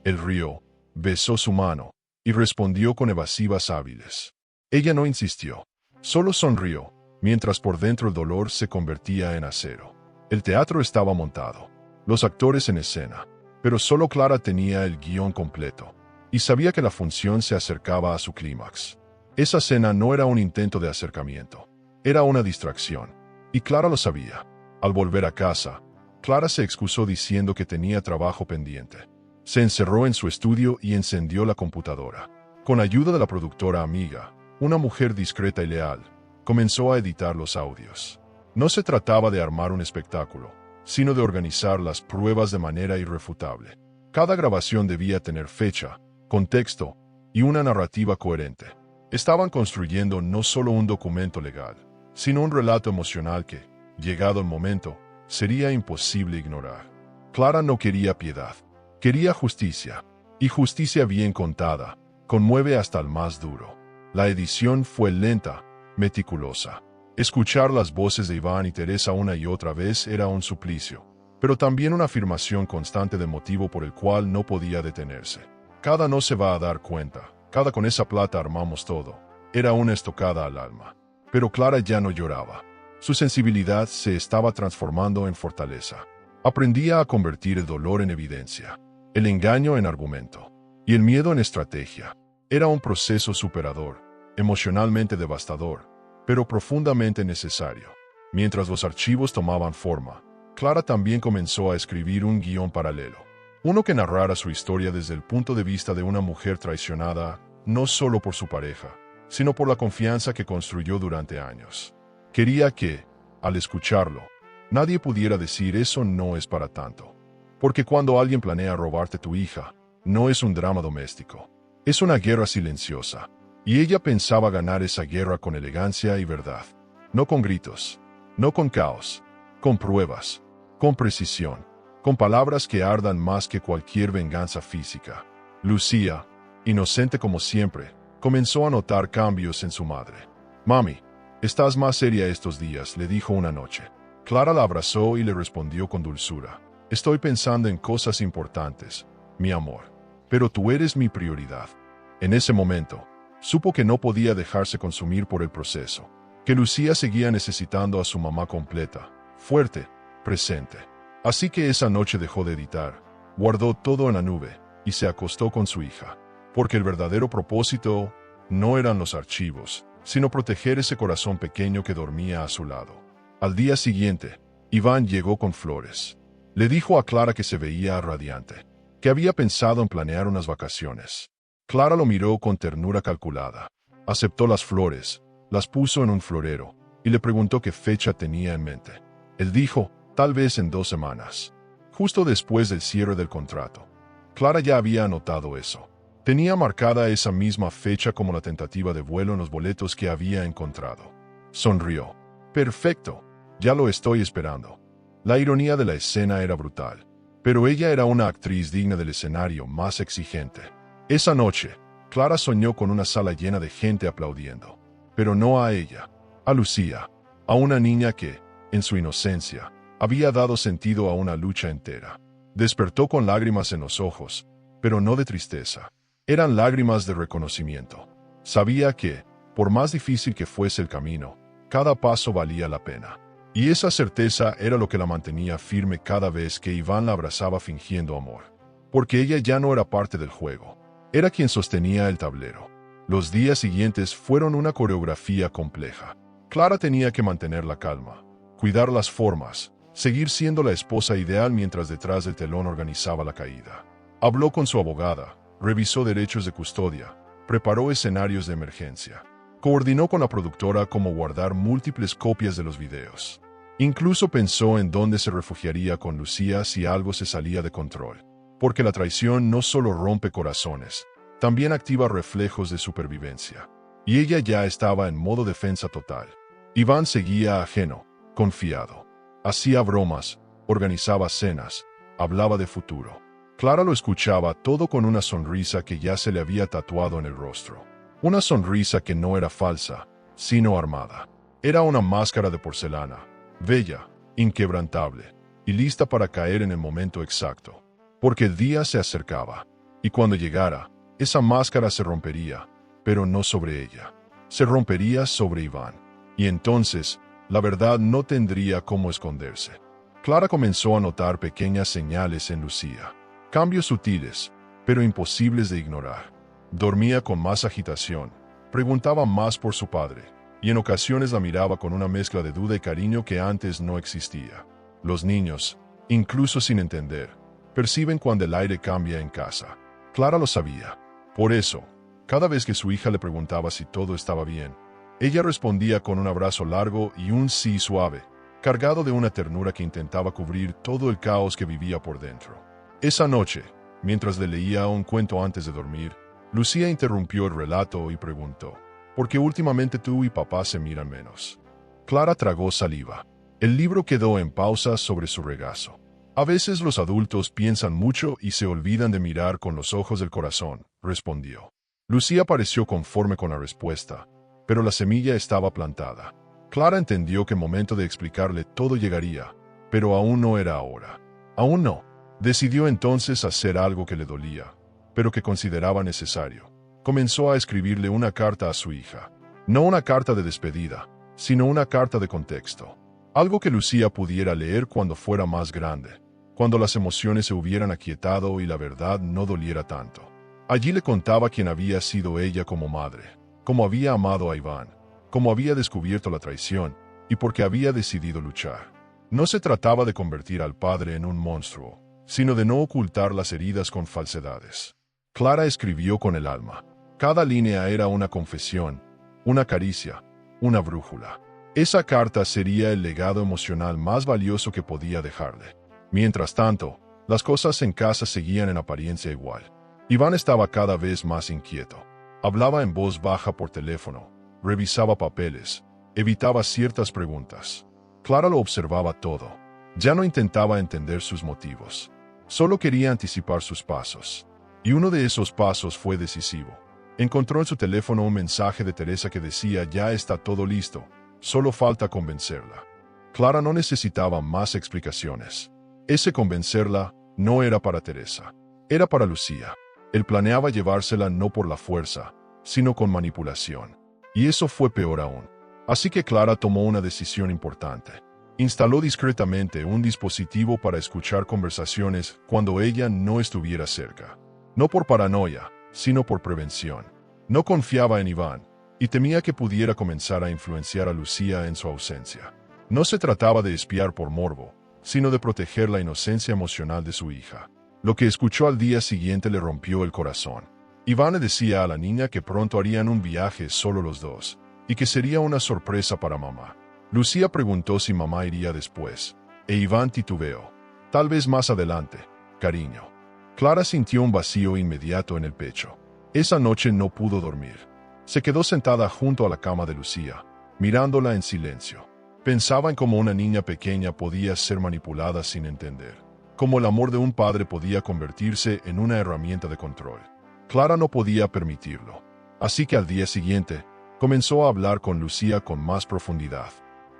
Él rió, besó su mano, y respondió con evasivas hábiles. Ella no insistió, solo sonrió, mientras por dentro el dolor se convertía en acero. El teatro estaba montado, los actores en escena, pero solo Clara tenía el guión completo, y sabía que la función se acercaba a su clímax. Esa cena no era un intento de acercamiento, era una distracción, y Clara lo sabía. Al volver a casa, Clara se excusó diciendo que tenía trabajo pendiente. Se encerró en su estudio y encendió la computadora. Con ayuda de la productora amiga, una mujer discreta y leal, comenzó a editar los audios. No se trataba de armar un espectáculo, sino de organizar las pruebas de manera irrefutable. Cada grabación debía tener fecha, contexto y una narrativa coherente. Estaban construyendo no solo un documento legal, sino un relato emocional que, llegado el momento, sería imposible ignorar. Clara no quería piedad, quería justicia, y justicia bien contada conmueve hasta el más duro. La edición fue lenta, meticulosa. Escuchar las voces de Iván y Teresa una y otra vez era un suplicio, pero también una afirmación constante del motivo por el cual no podía detenerse. Cada no se va a dar cuenta, cada con esa plata armamos todo. Era una estocada al alma. Pero Clara ya no lloraba. Su sensibilidad se estaba transformando en fortaleza. Aprendía a convertir el dolor en evidencia, el engaño en argumento, y el miedo en estrategia. Era un proceso superador, emocionalmente devastador, pero profundamente necesario. Mientras los archivos tomaban forma, Clara también comenzó a escribir un guión paralelo. Uno que narrara su historia desde el punto de vista de una mujer traicionada, no solo por su pareja, sino por la confianza que construyó durante años. Quería que, al escucharlo, nadie pudiera decir eso no es para tanto. Porque cuando alguien planea robarte tu hija, no es un drama doméstico. Es una guerra silenciosa. Y ella pensaba ganar esa guerra con elegancia y verdad. No con gritos, no con caos, con pruebas, con precisión, con palabras que ardan más que cualquier venganza física. Lucía, inocente como siempre, comenzó a notar cambios en su madre. «Mami, estás más seria estos días», le dijo una noche. Clara la abrazó y le respondió con dulzura. «Estoy pensando en cosas importantes, mi amor. Pero tú eres mi prioridad». En ese momento, supo que no podía dejarse consumir por el proceso, que Lucía seguía necesitando a su mamá completa, fuerte, presente. Así que esa noche dejó de editar, guardó todo en la nube y se acostó con su hija. Porque el verdadero propósito no eran los archivos, sino proteger ese corazón pequeño que dormía a su lado. Al día siguiente, Iván llegó con flores. Le dijo a Clara que se veía radiante, que había pensado en planear unas vacaciones. Clara lo miró con ternura calculada. Aceptó las flores, las puso en un florero y le preguntó qué fecha tenía en mente. Él dijo, tal vez en 2 semanas, justo después del cierre del contrato. Clara ya había anotado eso. Tenía marcada esa misma fecha como la tentativa de vuelo en los boletos que había encontrado. Sonrió. «Perfecto, ya lo estoy esperando». La ironía de la escena era brutal, pero ella era una actriz digna del escenario más exigente. Esa noche, Clara soñó con una sala llena de gente aplaudiendo, pero no a ella, a Lucía, a una niña que, en su inocencia, había dado sentido a una lucha entera. Despertó con lágrimas en los ojos, pero no de tristeza. Eran lágrimas de reconocimiento. Sabía que, por más difícil que fuese el camino, cada paso valía la pena. Y esa certeza era lo que la mantenía firme cada vez que Iván la abrazaba fingiendo amor. Porque ella ya no era parte del juego. Era quien sostenía el tablero. Los días siguientes fueron una coreografía compleja. Clara tenía que mantener la calma, cuidar las formas, seguir siendo la esposa ideal mientras detrás del telón organizaba la caída. Habló con su abogada, revisó derechos de custodia, preparó escenarios de emergencia. Coordinó con la productora cómo guardar múltiples copias de los videos. Incluso pensó en dónde se refugiaría con Lucía si algo se salía de control. Porque la traición no solo rompe corazones, también activa reflejos de supervivencia. Y ella ya estaba en modo defensa total. Iván seguía ajeno, confiado. Hacía bromas, organizaba cenas, hablaba de futuro. Clara lo escuchaba todo con una sonrisa que ya se le había tatuado en el rostro. Una sonrisa que no era falsa, sino armada. Era una máscara de porcelana, bella, inquebrantable, y lista para caer en el momento exacto. Porque el día se acercaba, y cuando llegara, esa máscara se rompería, pero no sobre ella. Se rompería sobre Iván. Y entonces, la verdad no tendría cómo esconderse. Clara comenzó a notar pequeñas señales en Lucía. Cambios sutiles, pero imposibles de ignorar. Dormía con más agitación, preguntaba más por su padre, y en ocasiones la miraba con una mezcla de duda y cariño que antes no existía. Los niños, incluso sin entender, perciben cuando el aire cambia en casa. Clara lo sabía. Por eso, cada vez que su hija le preguntaba si todo estaba bien, ella respondía con un abrazo largo y un sí suave, cargado de una ternura que intentaba cubrir todo el caos que vivía por dentro. Esa noche, mientras le leía un cuento antes de dormir, Lucía interrumpió el relato y preguntó, ¿por qué últimamente tú y papá se miran menos? Clara tragó saliva. El libro quedó en pausa sobre su regazo. A veces los adultos piensan mucho y se olvidan de mirar con los ojos del corazón, respondió. Lucía pareció conforme con la respuesta, pero la semilla estaba plantada. Clara entendió que el momento de explicarle todo llegaría, pero aún no era ahora. Aún no. Decidió entonces hacer algo que le dolía, pero que consideraba necesario. Comenzó a escribirle una carta a su hija. No una carta de despedida, sino una carta de contexto. Algo que Lucía pudiera leer cuando fuera más grande, cuando las emociones se hubieran aquietado y la verdad no doliera tanto. Allí le contaba quién había sido ella como madre, cómo había amado a Iván, cómo había descubierto la traición y por qué había decidido luchar. No se trataba de convertir al padre en un monstruo, sino de no ocultar las heridas con falsedades. Clara escribió con el alma. Cada línea era una confesión, una caricia, una brújula. Esa carta sería el legado emocional más valioso que podía dejarle. Mientras tanto, las cosas en casa seguían en apariencia igual. Iván estaba cada vez más inquieto. Hablaba en voz baja por teléfono, revisaba papeles, evitaba ciertas preguntas. Clara lo observaba todo. Ya no intentaba entender sus motivos. Solo quería anticipar sus pasos. Y uno de esos pasos fue decisivo. Encontró en su teléfono un mensaje de Teresa que decía: ya está todo listo, solo falta convencerla. Clara no necesitaba más explicaciones. Ese convencerla no era para Teresa, era para Lucía. Él planeaba llevársela no por la fuerza, sino con manipulación. Y eso fue peor aún. Así que Clara tomó una decisión importante. Instaló discretamente un dispositivo para escuchar conversaciones cuando ella no estuviera cerca. No por paranoia, sino por prevención. No confiaba en Iván, y temía que pudiera comenzar a influenciar a Lucía en su ausencia. No se trataba de espiar por morbo, sino de proteger la inocencia emocional de su hija. Lo que escuchó al día siguiente le rompió el corazón. Iván le decía a la niña que pronto harían un viaje solo los dos, y que sería una sorpresa para mamá. Lucía preguntó si mamá iría después, e Iván titubeó. Tal vez más adelante, cariño. Clara sintió un vacío inmediato en el pecho. Esa noche no pudo dormir. Se quedó sentada junto a la cama de Lucía, mirándola en silencio. Pensaba en cómo una niña pequeña podía ser manipulada sin entender, cómo el amor de un padre podía convertirse en una herramienta de control. Clara no podía permitirlo. Así que al día siguiente, comenzó a hablar con Lucía con más profundidad.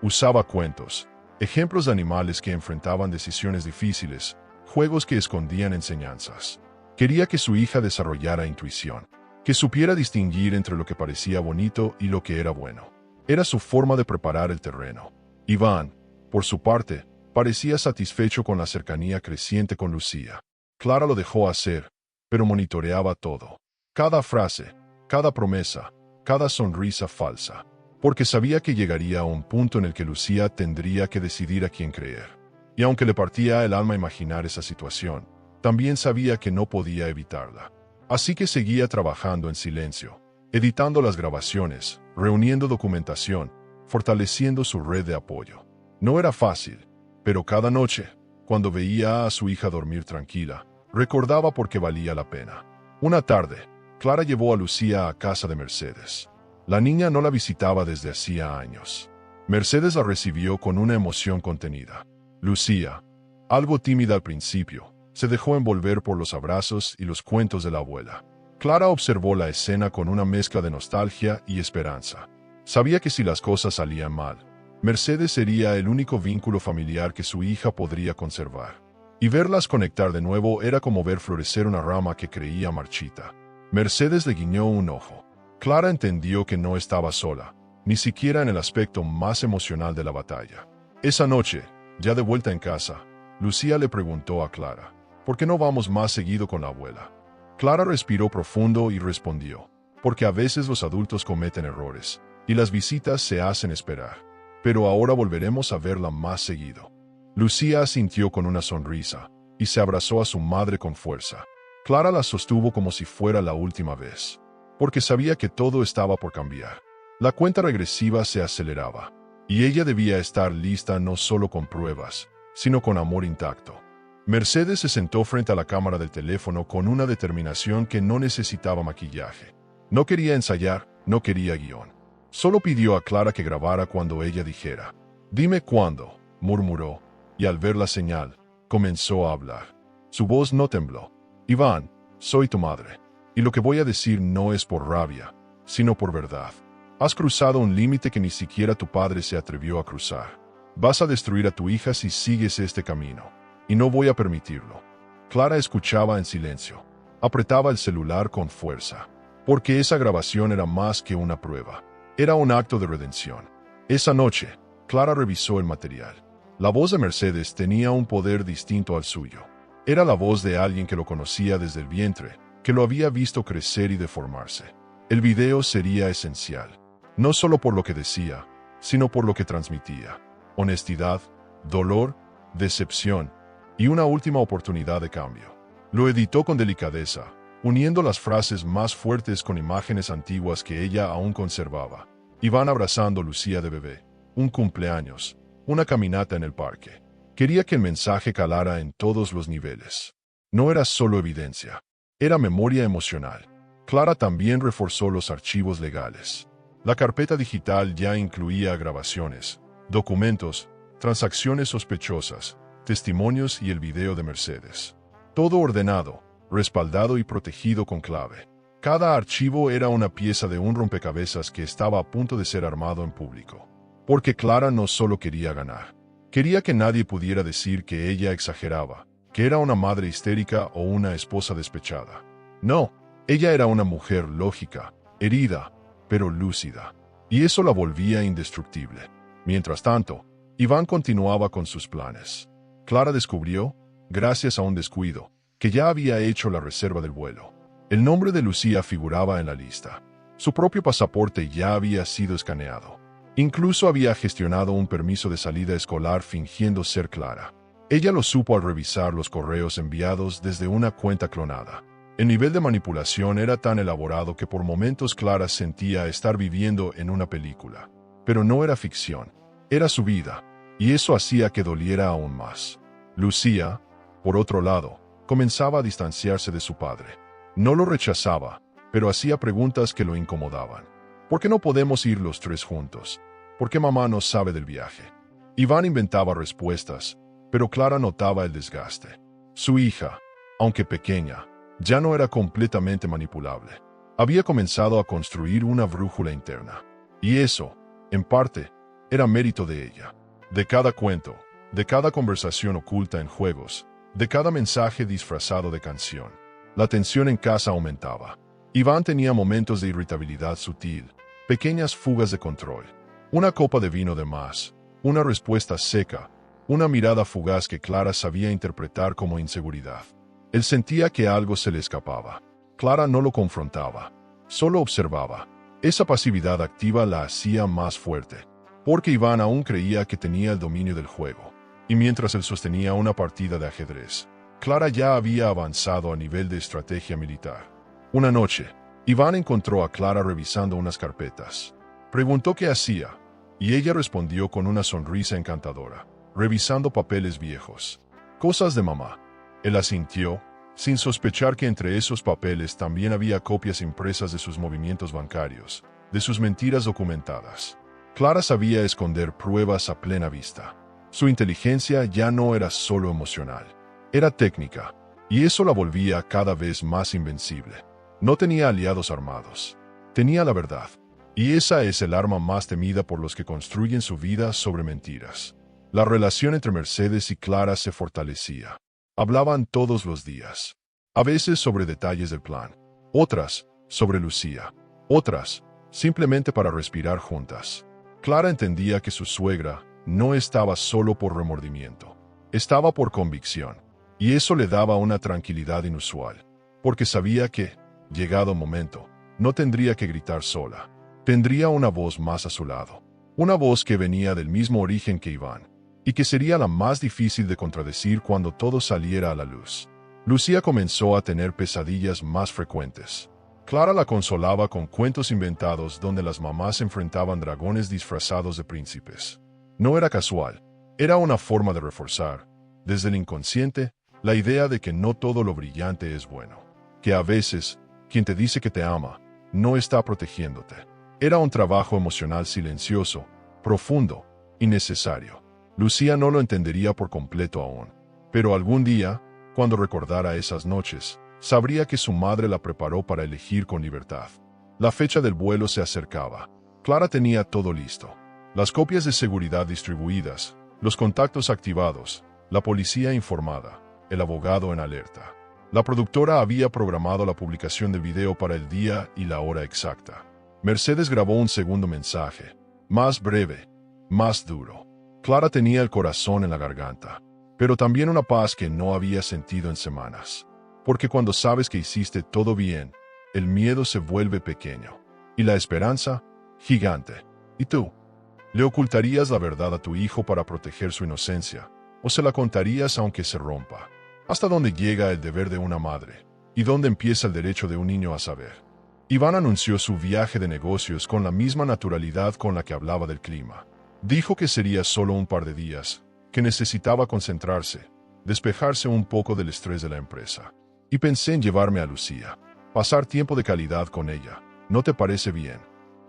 Usaba cuentos, ejemplos de animales que enfrentaban decisiones difíciles, juegos que escondían enseñanzas. Quería que su hija desarrollara intuición, que supiera distinguir entre lo que parecía bonito y lo que era bueno. Era su forma de preparar el terreno. Iván, por su parte, parecía satisfecho con la cercanía creciente con Lucía. Clara lo dejó hacer, pero monitoreaba todo. Cada frase, cada promesa, cada sonrisa falsa, porque sabía que llegaría a un punto en el que Lucía tendría que decidir a quién creer. Y aunque le partía el alma imaginar esa situación, también sabía que no podía evitarla. Así que seguía trabajando en silencio, editando las grabaciones, reuniendo documentación, fortaleciendo su red de apoyo. No era fácil, pero cada noche, cuando veía a su hija dormir tranquila, recordaba por qué valía la pena. Una tarde, Clara llevó a Lucía a casa de Mercedes. La niña no la visitaba desde hacía años. Mercedes la recibió con una emoción contenida. Lucía, algo tímida al principio, se dejó envolver por los abrazos y los cuentos de la abuela. Clara observó la escena con una mezcla de nostalgia y esperanza. Sabía que si las cosas salían mal, Mercedes sería el único vínculo familiar que su hija podría conservar. Y verlas conectar de nuevo era como ver florecer una rama que creía marchita. Mercedes le guiñó un ojo. Clara entendió que no estaba sola, ni siquiera en el aspecto más emocional de la batalla. Esa noche, ya de vuelta en casa, Lucía le preguntó a Clara: ¿por qué no vamos más seguido con la abuela? Clara respiró profundo y respondió: porque a veces los adultos cometen errores, y las visitas se hacen esperar. Pero ahora volveremos a verla más seguido. Lucía asintió con una sonrisa, y se abrazó a su madre con fuerza. Clara la sostuvo como si fuera la última vez, porque sabía que todo estaba por cambiar. La cuenta regresiva se aceleraba, y ella debía estar lista no solo con pruebas, sino con amor intacto. Mercedes se sentó frente a la cámara del teléfono con una determinación que no necesitaba maquillaje. No quería ensayar, no quería guión. Solo pidió a Clara que grabara cuando ella dijera. «Dime cuándo», murmuró, y al ver la señal, comenzó a hablar. Su voz no tembló. «Iván, soy tu madre, y lo que voy a decir no es por rabia, sino por verdad. Has cruzado un límite que ni siquiera tu padre se atrevió a cruzar. Vas a destruir a tu hija si sigues este camino, y no voy a permitirlo». Clara escuchaba en silencio. Apretaba el celular con fuerza, porque esa grabación era más que una prueba. Era un acto de redención. Esa noche, Clara revisó el material. La voz de Mercedes tenía un poder distinto al suyo. Era la voz de alguien que lo conocía desde el vientre, que lo había visto crecer y deformarse. El video sería esencial, no solo por lo que decía, sino por lo que transmitía. Honestidad, dolor, decepción y una última oportunidad de cambio. Lo editó con delicadeza, uniendo las frases más fuertes con imágenes antiguas que ella aún conservaba. Iván abrazando a Lucía de bebé, un cumpleaños, una caminata en el parque. Quería que el mensaje calara en todos los niveles. No era solo evidencia, era memoria emocional. Clara también reforzó los archivos legales. La carpeta digital ya incluía grabaciones, documentos, transacciones sospechosas testimonios y el video de Mercedes. Todo ordenado, respaldado y protegido con clave. Cada archivo era una pieza de un rompecabezas que estaba a punto de ser armado en público. Porque Clara no solo quería ganar. Quería que nadie pudiera decir que ella exageraba, que era una madre histérica o una esposa despechada. No, ella era una mujer lógica, herida, pero lúcida. Y eso la volvía indestructible. Mientras tanto, Iván continuaba con sus planes. Clara descubrió, gracias a un descuido, que ya había hecho la reserva del vuelo. El nombre de Lucía figuraba en la lista. Su propio pasaporte ya había sido escaneado. Incluso había gestionado un permiso de salida escolar fingiendo ser Clara. Ella lo supo al revisar los correos enviados desde una cuenta clonada. El nivel de manipulación era tan elaborado que por momentos Clara sentía estar viviendo en una película. Pero no era ficción, era su vida, y eso hacía que doliera aún más. Lucía, por otro lado, comenzaba a distanciarse de su padre. No lo rechazaba, pero hacía preguntas que lo incomodaban. ¿Por qué no podemos ir los tres juntos? ¿Por qué mamá no sabe del viaje? Iván inventaba respuestas, pero Clara notaba el desgaste. Su hija, aunque pequeña, ya no era completamente manipulable. Había comenzado a construir una brújula interna. Y eso, en parte, era mérito de ella. De cada cuento, de cada conversación oculta en juegos, de cada mensaje disfrazado de canción. La tensión en casa aumentaba. Iván tenía momentos de irritabilidad sutil, pequeñas fugas de control. Una copa de vino de más, una respuesta seca, una mirada fugaz que Clara sabía interpretar como inseguridad. Él sentía que algo se le escapaba. Clara no lo confrontaba, solo observaba. Esa pasividad activa la hacía más fuerte, porque Iván aún creía que tenía el dominio del juego. Y mientras él sostenía una partida de ajedrez, Clara ya había avanzado a nivel de estrategia militar. Una noche, Iván encontró a Clara revisando unas carpetas. Preguntó qué hacía, y ella respondió con una sonrisa encantadora, revisando papeles viejos. Cosas de mamá. Él asintió, sin sospechar que entre esos papeles también había copias impresas de sus movimientos bancarios, de sus mentiras documentadas. Clara sabía esconder pruebas a plena vista. Su inteligencia ya no era solo emocional, era técnica, y eso la volvía cada vez más invencible. No tenía aliados armados, tenía la verdad. Y esa es el arma más temida por los que construyen su vida sobre mentiras. La relación entre Mercedes y Clara se fortalecía. Hablaban todos los días. A veces sobre detalles del plan. Otras, sobre Lucía. Otras, simplemente para respirar juntas. Clara entendía que su suegra no estaba solo por remordimiento. Estaba por convicción. Y eso le daba una tranquilidad inusual. Porque sabía que, llegado el momento, no tendría que gritar sola. Tendría una voz más a su lado. Una voz que venía del mismo origen que Iván, y que sería la más difícil de contradecir cuando todo saliera a la luz. Lucía comenzó a tener pesadillas más frecuentes. Clara la consolaba con cuentos inventados donde las mamás enfrentaban dragones disfrazados de príncipes. No era casual, era una forma de reforzar, desde el inconsciente, la idea de que no todo lo brillante es bueno. Que a veces, quien te dice que te ama, no está protegiéndote. Era un trabajo emocional silencioso, profundo y necesario. Lucía no lo entendería por completo aún, pero algún día, cuando recordara esas noches, sabría que su madre la preparó para elegir con libertad. La fecha del vuelo se acercaba. Clara tenía todo listo. Las copias de seguridad distribuidas, los contactos activados, la policía informada, el abogado en alerta. La productora había programado la publicación del video para el día y la hora exacta. Mercedes grabó un segundo mensaje, más breve, más duro. Clara tenía el corazón en la garganta, pero también una paz que no había sentido en semanas. Porque cuando sabes que hiciste todo bien, el miedo se vuelve pequeño, y la esperanza, gigante. ¿Y tú? ¿Le ocultarías la verdad a tu hijo para proteger su inocencia, o se la contarías aunque se rompa? ¿Hasta dónde llega el deber de una madre, y dónde empieza el derecho de un niño a saber? Iván anunció su viaje de negocios con la misma naturalidad con la que hablaba del clima. Dijo que sería solo un par de días, que necesitaba concentrarse, despejarse un poco del estrés de la empresa. Y pensé en llevarme a Lucía, pasar tiempo de calidad con ella. ¿No te parece bien?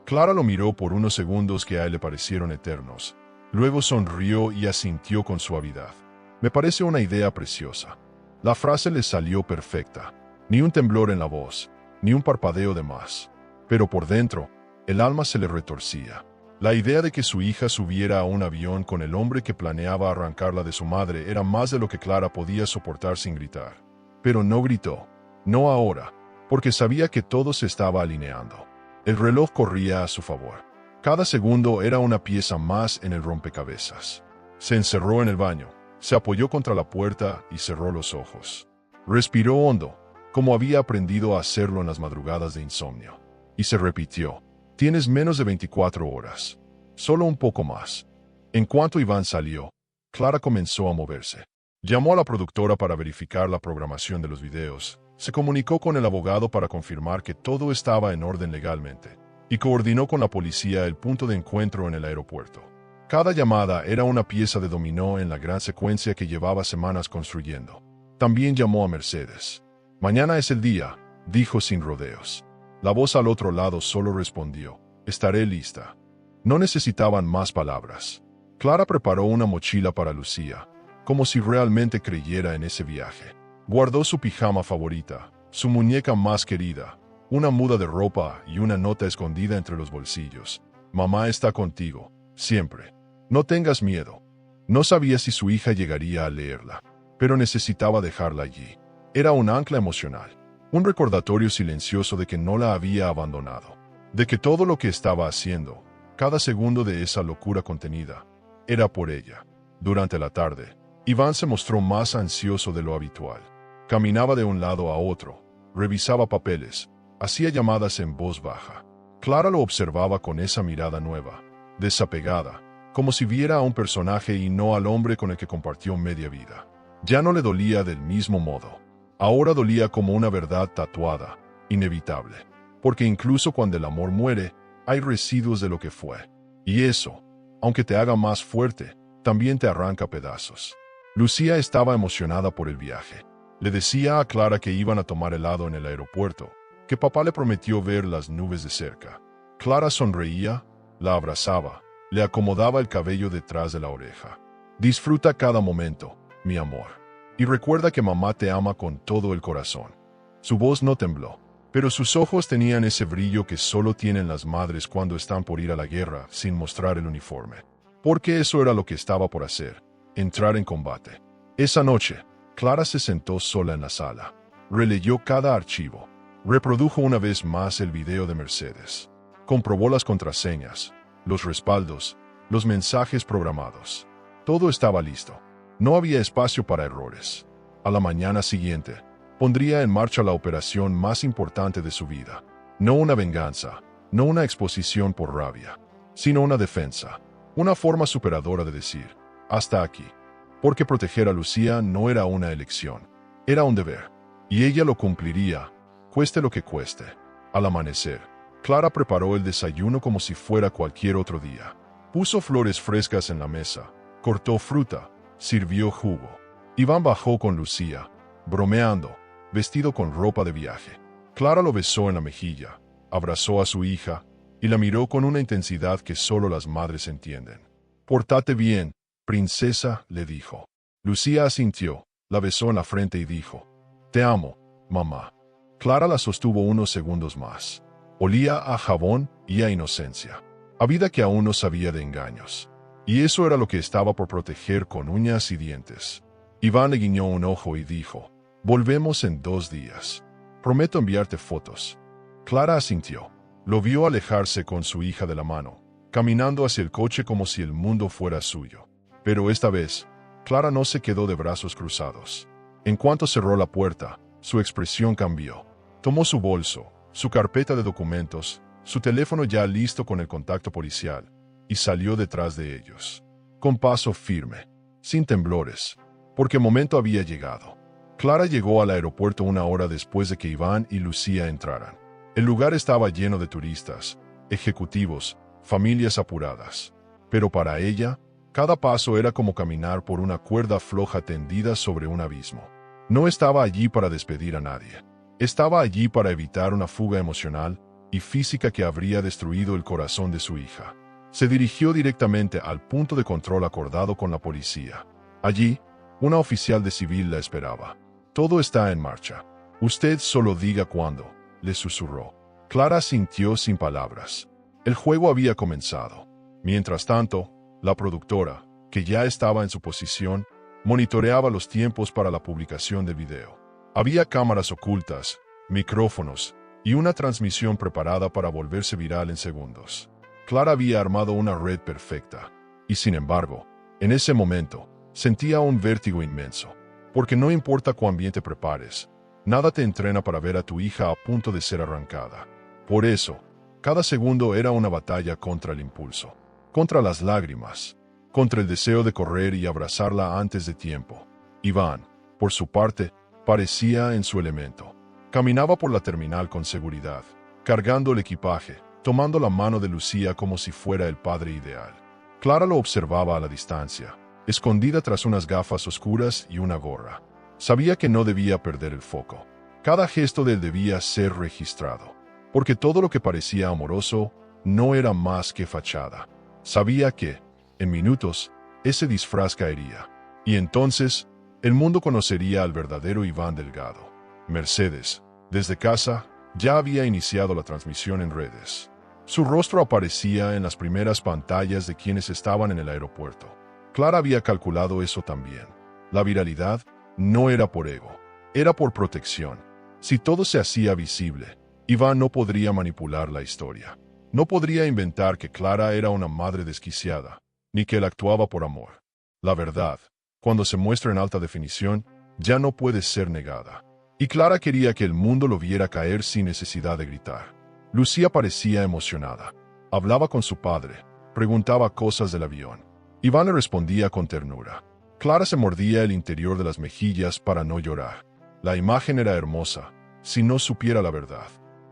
Clara lo miró por unos segundos que a él le parecieron eternos. Luego sonrió y asintió con suavidad. Me parece una idea preciosa. La frase le salió perfecta. Ni un temblor en la voz, ni un parpadeo de más. Pero por dentro, el alma se le retorcía. La idea de que su hija subiera a un avión con el hombre que planeaba arrancarla de su madre era más de lo que Clara podía soportar sin gritar. Pero no gritó. No ahora, porque sabía que todo se estaba alineando. El reloj corría a su favor. Cada segundo era una pieza más en el rompecabezas. Se encerró en el baño, se apoyó contra la puerta y cerró los ojos. Respiró hondo, como había aprendido a hacerlo en las madrugadas de insomnio. Y se repitió: tienes menos de 24 horas. Solo un poco más. En cuanto Iván salió, Clara comenzó a moverse. Llamó a la productora para verificar la programación de los videos. Se comunicó con el abogado para confirmar que todo estaba en orden legalmente. Y coordinó con la policía el punto de encuentro en el aeropuerto. Cada llamada era una pieza de dominó en la gran secuencia que llevaba semanas construyendo. También llamó a Mercedes. Mañana es el día, dijo sin rodeos. La voz al otro lado solo respondió: estaré lista. No necesitaban más palabras. Clara preparó una mochila para Lucía, como si realmente creyera en ese viaje. Guardó su pijama favorita, su muñeca más querida, una muda de ropa y una nota escondida entre los bolsillos. Mamá está contigo, siempre. No tengas miedo. No sabía si su hija llegaría a leerla, pero necesitaba dejarla allí. Era un ancla emocional, un recordatorio silencioso de que no la había abandonado, de que todo lo que estaba haciendo, cada segundo de esa locura contenida, era por ella. Durante la tarde, Iván se mostró más ansioso de lo habitual. Caminaba de un lado a otro, revisaba papeles, hacía llamadas en voz baja. Clara lo observaba con esa mirada nueva, desapegada, como si viera a un personaje y no al hombre con el que compartió media vida. Ya no le dolía del mismo modo. Ahora dolía como una verdad tatuada, inevitable. Porque incluso cuando el amor muere, hay residuos de lo que fue. Y eso, aunque te haga más fuerte, también te arranca pedazos. Lucía estaba emocionada por el viaje. Le decía a Clara que iban a tomar helado en el aeropuerto, que papá le prometió ver las nubes de cerca. Clara sonreía, la abrazaba, le acomodaba el cabello detrás de la oreja. Disfruta cada momento, mi amor. Y recuerda que mamá te ama con todo el corazón. Su voz no tembló, pero sus ojos tenían ese brillo que solo tienen las madres cuando están por ir a la guerra sin mostrar el uniforme. Porque eso era lo que estaba por hacer, entrar en combate. Esa noche, Clara se sentó sola en la sala. Releyó cada archivo. Reprodujo una vez más el video de Mercedes. Comprobó las contraseñas, los respaldos, los mensajes programados. Todo estaba listo. No había espacio para errores. A la mañana siguiente, pondría en marcha la operación más importante de su vida. No una venganza, no una exposición por rabia, sino una defensa. Una forma superadora de decir: hasta aquí. Porque proteger a Lucía no era una elección, era un deber. Y ella lo cumpliría, cueste lo que cueste. Al amanecer, Clara preparó el desayuno como si fuera cualquier otro día. Puso flores frescas en la mesa, cortó fruta, sirvió jugo. Iván bajó con Lucía, bromeando, vestido con ropa de viaje. Clara lo besó en la mejilla, abrazó a su hija y la miró con una intensidad que solo las madres entienden. «Pórtate bien, princesa», le dijo. Lucía asintió, la besó en la frente y dijo: «Te amo, mamá». Clara la sostuvo unos segundos más. Olía a jabón y a inocencia, a vida que aún no sabía de engaños. Y eso era lo que estaba por proteger con uñas y dientes. Iván le guiñó un ojo y dijo: «Volvemos en 2 días. Prometo enviarte fotos». Clara asintió. Lo vio alejarse con su hija de la mano, caminando hacia el coche como si el mundo fuera suyo. Pero esta vez, Clara no se quedó de brazos cruzados. En cuanto cerró la puerta, su expresión cambió. Tomó su bolso, su carpeta de documentos, su teléfono ya listo con el contacto policial, y salió detrás de ellos. Con paso firme, sin temblores, porque el momento había llegado. Clara llegó al aeropuerto 1 hora después de que Iván y Lucía entraran. El lugar estaba lleno de turistas, ejecutivos, familias apuradas. Pero para ella, cada paso era como caminar por una cuerda floja tendida sobre un abismo. No estaba allí para despedir a nadie. Estaba allí para evitar una fuga emocional y física que habría destruido el corazón de su hija. Se dirigió directamente al punto de control acordado con la policía. Allí, Una oficial de civil la esperaba. Todo está en marcha. Usted solo diga cuándo, le susurró. Clara sintió sin palabras. El juego había comenzado. Mientras tanto, la productora, que ya estaba en su posición, monitoreaba los tiempos para la publicación del video. Había cámaras ocultas, micrófonos y una transmisión preparada para volverse viral en segundos. Clara había armado una red perfecta, y sin embargo, en ese momento, sentía un vértigo inmenso, porque no importa cuán bien te prepares, nada te entrena para ver a tu hija a punto de ser arrancada. Por eso, cada segundo era una batalla contra el impulso, contra las lágrimas, contra el deseo de correr y abrazarla antes de tiempo. Iván, por su parte, parecía en su elemento. Caminaba por la terminal con seguridad, cargando el equipaje, tomando la mano de Lucía como si fuera el padre ideal. Clara lo observaba a la distancia, escondida tras unas gafas oscuras y una gorra. Sabía que no debía perder el foco. Cada gesto de él debía ser registrado, porque todo lo que parecía amoroso no era más que fachada. Sabía que, en minutos, ese disfraz caería, y entonces el mundo conocería al verdadero Iván Delgado. Mercedes, desde casa, ya había iniciado la transmisión en redes. Su rostro aparecía en las primeras pantallas de quienes estaban en el aeropuerto. Clara había calculado eso también. La viralidad no era por ego, era por protección. Si todo se hacía visible, Iván no podría manipular la historia. No podría inventar que Clara era una madre desquiciada, ni que él actuaba por amor. La verdad, cuando se muestra en alta definición, ya no puede ser negada. Y Clara quería que el mundo lo viera caer sin necesidad de gritar. Lucía parecía emocionada. Hablaba con su padre, preguntaba cosas del avión. Iván le respondía con ternura. Clara se mordía el interior de las mejillas para no llorar. La imagen era hermosa, si no supiera la verdad.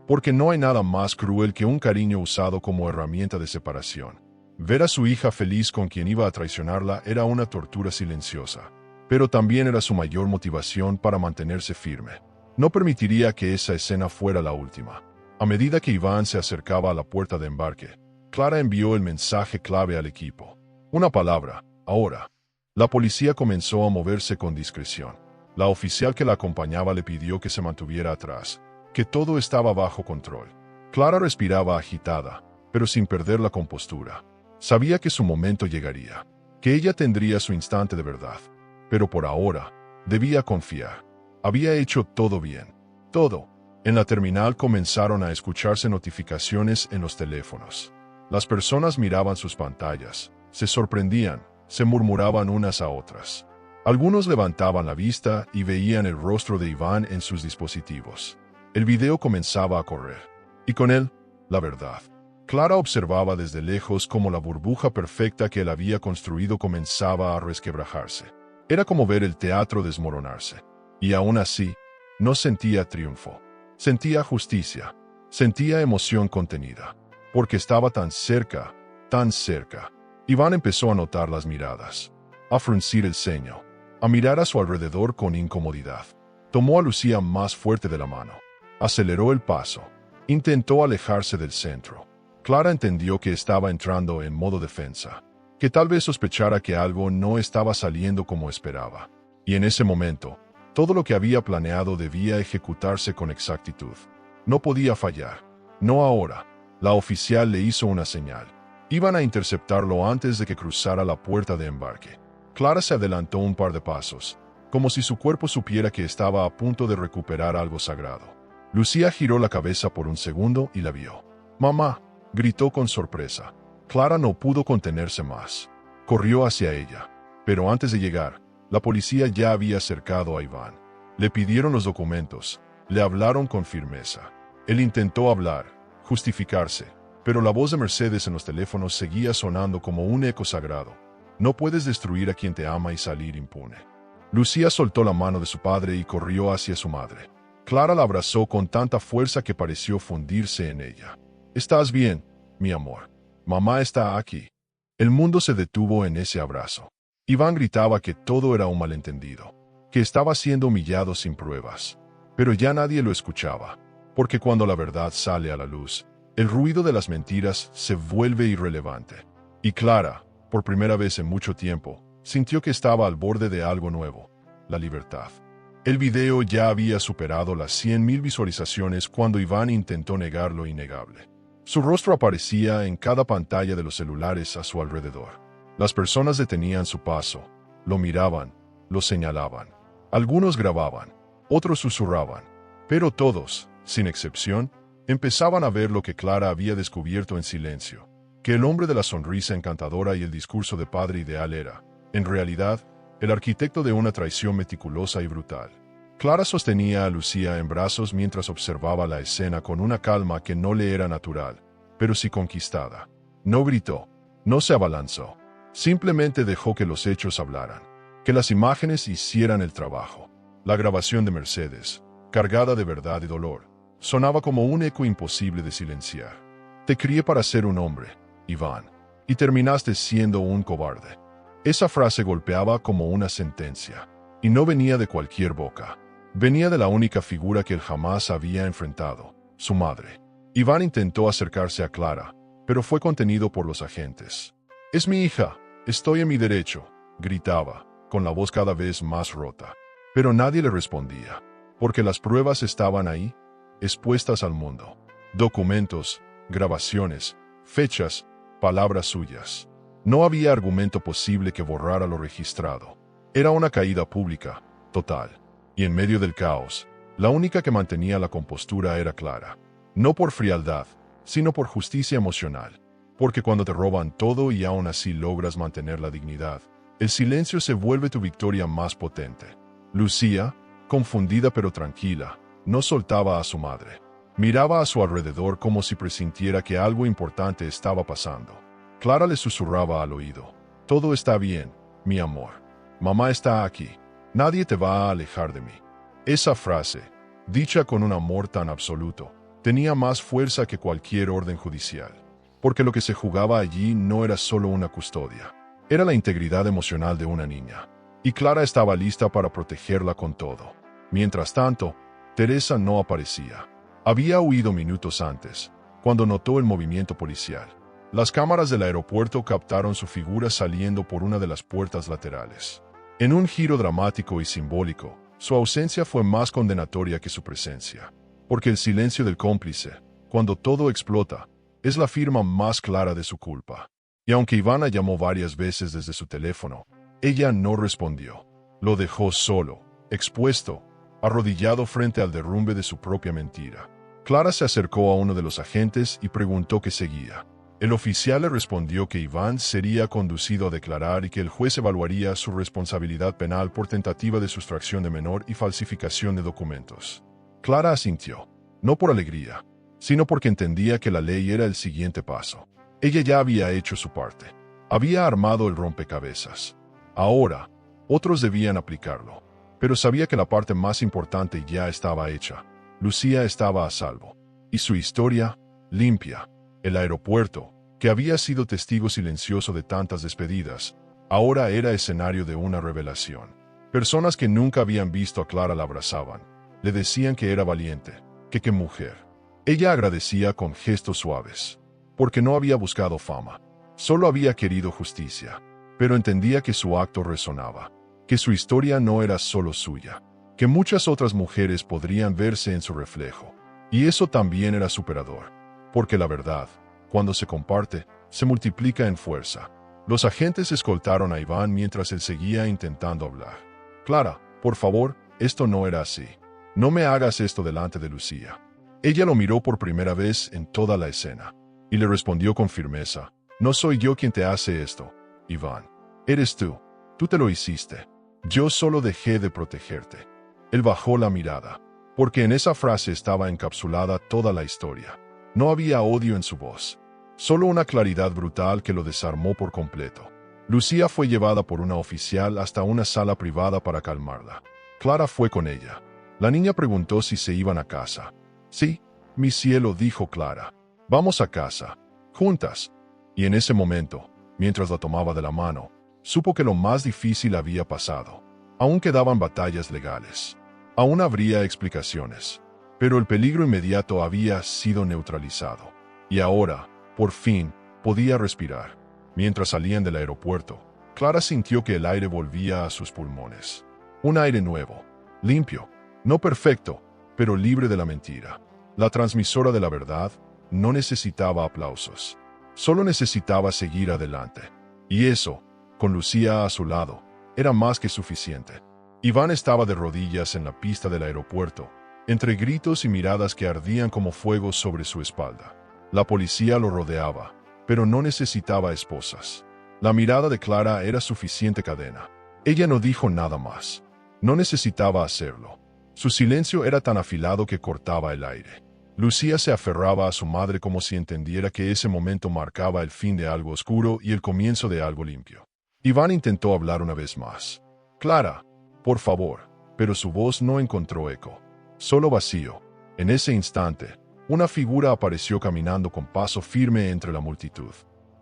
Porque no hay nada más cruel que un cariño usado como herramienta de separación. Ver a su hija feliz con quien iba a traicionarla era una tortura silenciosa, pero también era su mayor motivación para mantenerse firme. No permitiría que esa escena fuera la última. A medida que Iván se acercaba a la puerta de embarque, Clara envió el mensaje clave al equipo. Una palabra, ahora. La policía comenzó a moverse con discreción. La oficial que la acompañaba le pidió que se mantuviera atrás, que todo estaba bajo control. Clara respiraba agitada, pero sin perder la compostura. Sabía que su momento llegaría, que ella tendría su instante de verdad. Pero por ahora, debía confiar. Había hecho todo bien. Todo. En la terminal comenzaron a escucharse notificaciones en los teléfonos. Las personas miraban sus pantallas, se sorprendían, se murmuraban unas a otras. Algunos levantaban la vista y veían el rostro de Iván en sus dispositivos. El video comenzaba a correr. Y con él, la verdad. Clara observaba desde lejos cómo la burbuja perfecta que él había construido comenzaba a resquebrajarse. Era como ver el teatro desmoronarse. Y aún así, no sentía triunfo. Sentía justicia. Sentía emoción contenida. Porque estaba tan cerca, tan cerca. Iván empezó a notar las miradas, a fruncir el ceño, a mirar a su alrededor con incomodidad. Tomó a Lucía más fuerte de la mano. Aceleró el paso. Intentó alejarse del centro. Clara entendió que estaba entrando en modo defensa, que tal vez sospechara que algo no estaba saliendo como esperaba. Y en ese momento, todo lo que había planeado debía ejecutarse con exactitud. No podía fallar. No ahora. La oficial le hizo una señal. Iban a interceptarlo antes de que cruzara la puerta de embarque. Clara se adelantó un par de pasos, como si su cuerpo supiera que estaba a punto de recuperar algo sagrado. Lucía giró la cabeza por un segundo y la vio. «Mamá», gritó con sorpresa. Clara no pudo contenerse más. Corrió hacia ella. Pero antes de llegar, la policía ya había acercado a Iván. Le pidieron los documentos. Le hablaron con firmeza. Él intentó hablar, justificarse, pero la voz de Mercedes en los teléfonos seguía sonando como un eco sagrado. No puedes destruir a quien te ama y salir impune. Lucía soltó la mano de su padre y corrió hacia su madre. Clara la abrazó con tanta fuerza que pareció fundirse en ella. «¿Estás bien, mi amor? Mamá está aquí». El mundo se detuvo en ese abrazo. Iván gritaba que todo era un malentendido, que estaba siendo humillado sin pruebas. Pero ya nadie lo escuchaba, porque cuando la verdad sale a la luz, el ruido de las mentiras se vuelve irrelevante. Y Clara, por primera vez en mucho tiempo, sintió que estaba al borde de algo nuevo, la libertad. El video ya había superado las 100.000 visualizaciones cuando Iván intentó negar lo innegable. Su rostro aparecía en cada pantalla de los celulares a su alrededor. Las personas detenían su paso, lo miraban, lo señalaban. Algunos grababan, otros susurraban, pero todos, sin excepción, empezaban a ver lo que Clara había descubierto en silencio, que el hombre de la sonrisa encantadora y el discurso de padre ideal era, en realidad, el arquitecto de una traición meticulosa y brutal. Clara sostenía a Lucía en brazos mientras observaba la escena con una calma que no le era natural, pero sí conquistada. No gritó, no se abalanzó, simplemente dejó que los hechos hablaran, que las imágenes hicieran el trabajo. La grabación de Mercedes, cargada de verdad y dolor, sonaba como un eco imposible de silenciar. Te crié para ser un hombre, Iván, y terminaste siendo un cobarde. Esa frase golpeaba como una sentencia, y no venía de cualquier boca. Venía de la única figura que él jamás había enfrentado, su madre. Iván intentó acercarse a Clara, pero fue contenido por los agentes. «Es mi hija, estoy en mi derecho», gritaba, con la voz cada vez más rota. Pero nadie le respondía, porque las pruebas estaban ahí, expuestas al mundo. Documentos, grabaciones, fechas, palabras suyas. No había argumento posible que borrara lo registrado. Era una caída pública, total. Y en medio del caos, la única que mantenía la compostura era Clara. No por frialdad, sino por justicia emocional. Porque cuando te roban todo y aún así logras mantener la dignidad, el silencio se vuelve tu victoria más potente. Lucía, confundida pero tranquila, no soltaba a su madre. Miraba a su alrededor como si presintiera que algo importante estaba pasando. Clara le susurraba al oído. «Todo está bien, mi amor. Mamá está aquí. Nadie te va a alejar de mí». Esa frase, dicha con un amor tan absoluto, tenía más fuerza que cualquier orden judicial. Porque lo que se jugaba allí no era solo una custodia. Era la integridad emocional de una niña. Y Clara estaba lista para protegerla con todo. Mientras tanto, Teresa no aparecía. Había huido minutos antes, cuando notó el movimiento policial. Las cámaras del aeropuerto captaron su figura saliendo por una de las puertas laterales. En un giro dramático y simbólico, su ausencia fue más condenatoria que su presencia. Porque el silencio del cómplice, cuando todo explota, es la firma más clara de su culpa. Y aunque Ivana llamó varias veces desde su teléfono, ella no respondió. Lo dejó solo, expuesto, arrodillado frente al derrumbe de su propia mentira. Clara se acercó a uno de los agentes y preguntó qué seguía. El oficial le respondió que Iván sería conducido a declarar y que el juez evaluaría su responsabilidad penal por tentativa de sustracción de menor y falsificación de documentos. Clara asintió, no por alegría, sino porque entendía que la ley era el siguiente paso. Ella ya había hecho su parte. Había armado el rompecabezas. Ahora, otros debían aplicarlo. Pero sabía que la parte más importante ya estaba hecha. Lucía estaba a salvo. Y su historia, limpia. El aeropuerto, que había sido testigo silencioso de tantas despedidas, ahora era escenario de una revelación. Personas que nunca habían visto a Clara la abrazaban. Le decían que era valiente, que qué mujer. Ella agradecía con gestos suaves. Porque no había buscado fama. Solo había querido justicia. Pero entendía que su acto resonaba. Que su historia no era solo suya. Que muchas otras mujeres podrían verse en su reflejo. Y eso también era superador. Porque la verdad, cuando se comparte, se multiplica en fuerza. Los agentes escoltaron a Iván mientras él seguía intentando hablar. «Clara, por favor, esto no era así. No me hagas esto delante de Lucía». Ella lo miró por primera vez en toda la escena. Y le respondió con firmeza. «No soy yo quien te hace esto, Iván. Eres tú. Tú te lo hiciste. Yo solo dejé de protegerte». Él bajó la mirada. Porque en esa frase estaba encapsulada toda la historia. No había odio en su voz, solo una claridad brutal que lo desarmó por completo. Lucía fue llevada por una oficial hasta una sala privada para calmarla. Clara fue con ella. La niña preguntó si se iban a casa. «Sí, mi cielo», dijo Clara. «Vamos a casa, juntas». Y en ese momento, mientras la tomaba de la mano, supo que lo más difícil había pasado. Aún quedaban batallas legales. Aún habría explicaciones. Pero el peligro inmediato había sido neutralizado. Y ahora, por fin, podía respirar. Mientras salían del aeropuerto, Clara sintió que el aire volvía a sus pulmones. Un aire nuevo, limpio, no perfecto, pero libre de la mentira. La transmisora de la verdad no necesitaba aplausos. Solo necesitaba seguir adelante. Y eso, con Lucía a su lado, era más que suficiente. Iván estaba de rodillas en la pista del aeropuerto, entre gritos y miradas que ardían como fuego sobre su espalda. La policía lo rodeaba, pero no necesitaba esposas. La mirada de Clara era suficiente cadena. Ella no dijo nada más. No necesitaba hacerlo. Su silencio era tan afilado que cortaba el aire. Lucía se aferraba a su madre como si entendiera que ese momento marcaba el fin de algo oscuro y el comienzo de algo limpio. Iván intentó hablar una vez más. Clara, por favor, pero su voz no encontró eco. Solo vacío. En ese instante, una figura apareció caminando con paso firme entre la multitud.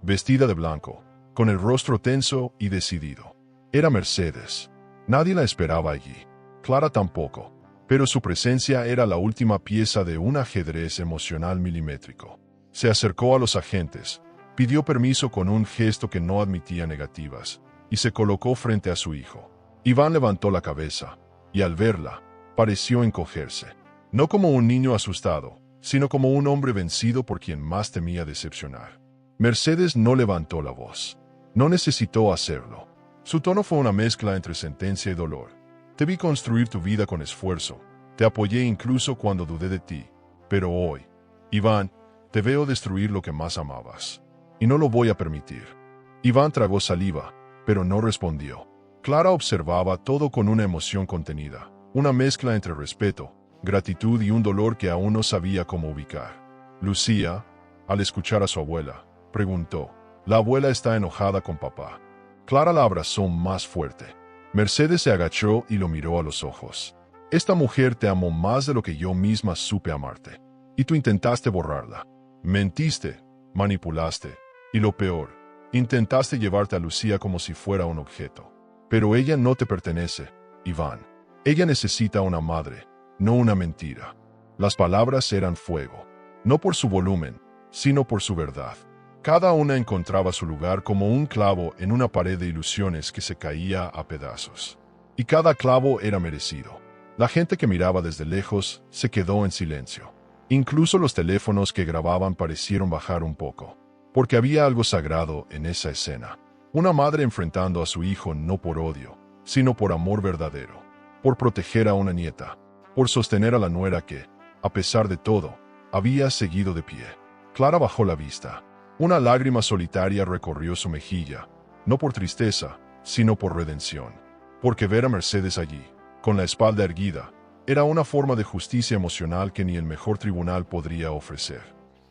Vestida de blanco, con el rostro tenso y decidido. Era Mercedes. Nadie la esperaba allí. Clara tampoco. Pero su presencia era la última pieza de un ajedrez emocional milimétrico. Se acercó a los agentes, pidió permiso con un gesto que no admitía negativas, y se colocó frente a su hijo. Iván levantó la cabeza, y al verla, pareció encogerse. No como un niño asustado, sino como un hombre vencido por quien más temía decepcionar. Mercedes no levantó la voz. No necesitó hacerlo. Su tono fue una mezcla entre sentencia y dolor. Te vi construir tu vida con esfuerzo. Te apoyé incluso cuando dudé de ti. Pero hoy, Iván, te veo destruir lo que más amabas. Y no lo voy a permitir. Iván tragó saliva, pero no respondió. Clara observaba todo con una emoción contenida, una mezcla entre respeto, gratitud y un dolor que aún no sabía cómo ubicar. Lucía, al escuchar a su abuela, preguntó, «¿La abuela está enojada con papá?» Clara la abrazó más fuerte. Mercedes se agachó y lo miró a los ojos. «Esta mujer te amó más de lo que yo misma supe amarte. Y tú intentaste borrarla. Mentiste, manipulaste, y lo peor, intentaste llevarte a Lucía como si fuera un objeto. Pero ella no te pertenece, Iván. Ella necesita una madre, no una mentira». Las palabras eran fuego, no por su volumen, sino por su verdad. Cada una encontraba su lugar como un clavo en una pared de ilusiones que se caía a pedazos. Y cada clavo era merecido. La gente que miraba desde lejos se quedó en silencio. Incluso los teléfonos que grababan parecieron bajar un poco, porque había algo sagrado en esa escena. Una madre enfrentando a su hijo no por odio, sino por amor verdadero, por proteger a una nieta, por sostener a la nuera que, a pesar de todo, había seguido de pie. Clara bajó la vista. Una lágrima solitaria recorrió su mejilla, no por tristeza, sino por redención. Porque ver a Mercedes allí, con la espalda erguida, era una forma de justicia emocional que ni el mejor tribunal podría ofrecer.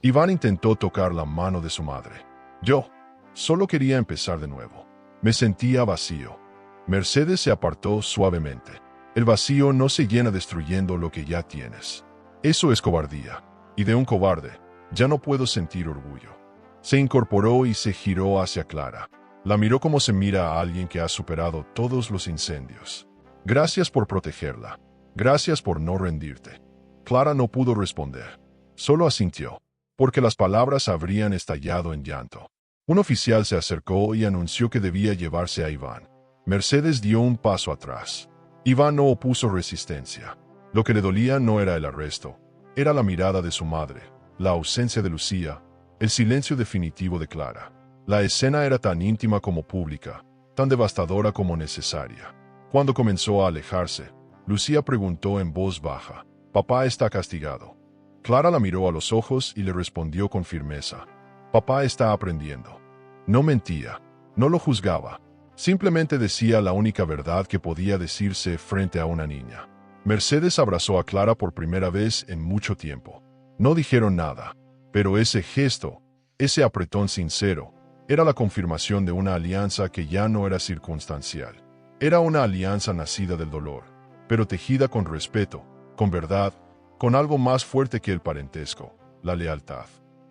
Iván intentó tocar la mano de su madre. Yo solo quería empezar de nuevo. Me sentía vacío. Mercedes se apartó suavemente. El vacío no se llena destruyendo lo que ya tienes. Eso es cobardía. Y de un cobarde, ya no puedo sentir orgullo. Se incorporó y se giró hacia Clara. La miró como se mira a alguien que ha superado todos los incendios. Gracias por protegerla. Gracias por no rendirte. Clara no pudo responder. Solo asintió, porque las palabras habrían estallado en llanto. Un oficial se acercó y anunció que debía llevarse a Iván. Mercedes dio un paso atrás. Iván no opuso resistencia. Lo que le dolía no era el arresto, era la mirada de su madre, la ausencia de Lucía, el silencio definitivo de Clara. La escena era tan íntima como pública, tan devastadora como necesaria. Cuando comenzó a alejarse, Lucía preguntó en voz baja, «¿Papá está castigado?» Clara la miró a los ojos y le respondió con firmeza, «Papá está aprendiendo». No mentía, no lo juzgaba, simplemente decía la única verdad que podía decirse frente a una niña. Mercedes abrazó a Clara por primera vez en mucho tiempo. No dijeron nada, pero ese gesto, ese apretón sincero, era la confirmación de una alianza que ya no era circunstancial. Era una alianza nacida del dolor, pero tejida con respeto, con verdad, con algo más fuerte que el parentesco, la lealtad.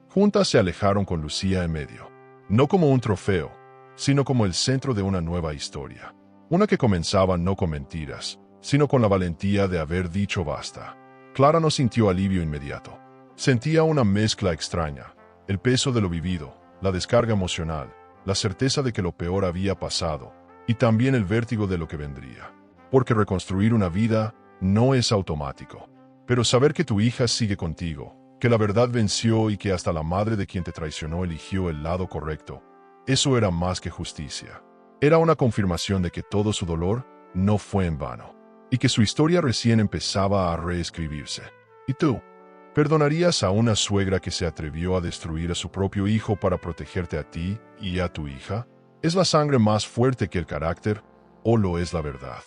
Juntas se alejaron con Lucía en medio, no como un trofeo, sino como el centro de una nueva historia. Una que comenzaba no con mentiras, sino con la valentía de haber dicho basta. Clara no sintió alivio inmediato. Sentía una mezcla extraña, el peso de lo vivido, la descarga emocional, la certeza de que lo peor había pasado, y también el vértigo de lo que vendría. Porque reconstruir una vida no es automático. Pero saber que tu hija sigue contigo, que la verdad venció y que hasta la madre de quien te traicionó eligió el lado correcto, eso era más que justicia. Era una confirmación de que todo su dolor no fue en vano, y que su historia recién empezaba a reescribirse. ¿Y tú? ¿Perdonarías a una suegra que se atrevió a destruir a su propio hijo para protegerte a ti y a tu hija? ¿Es la sangre más fuerte que el carácter, o lo es la verdad?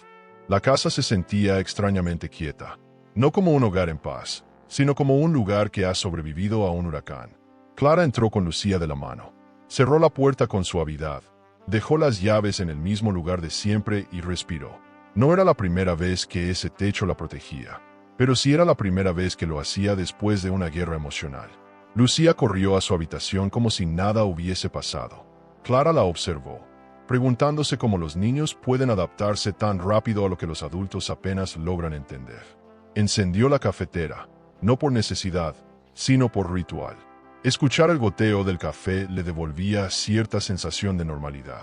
La casa se sentía extrañamente quieta, no como un hogar en paz, sino como un lugar que ha sobrevivido a un huracán. Clara entró con Lucía de la mano. Cerró la puerta con suavidad, dejó las llaves en el mismo lugar de siempre y respiró. No era la primera vez que ese techo la protegía, pero sí era la primera vez que lo hacía después de una guerra emocional. Lucía corrió a su habitación como si nada hubiese pasado. Clara la observó, preguntándose cómo los niños pueden adaptarse tan rápido a lo que los adultos apenas logran entender. Encendió la cafetera, no por necesidad, sino por ritual. Escuchar el goteo del café le devolvía cierta sensación de normalidad.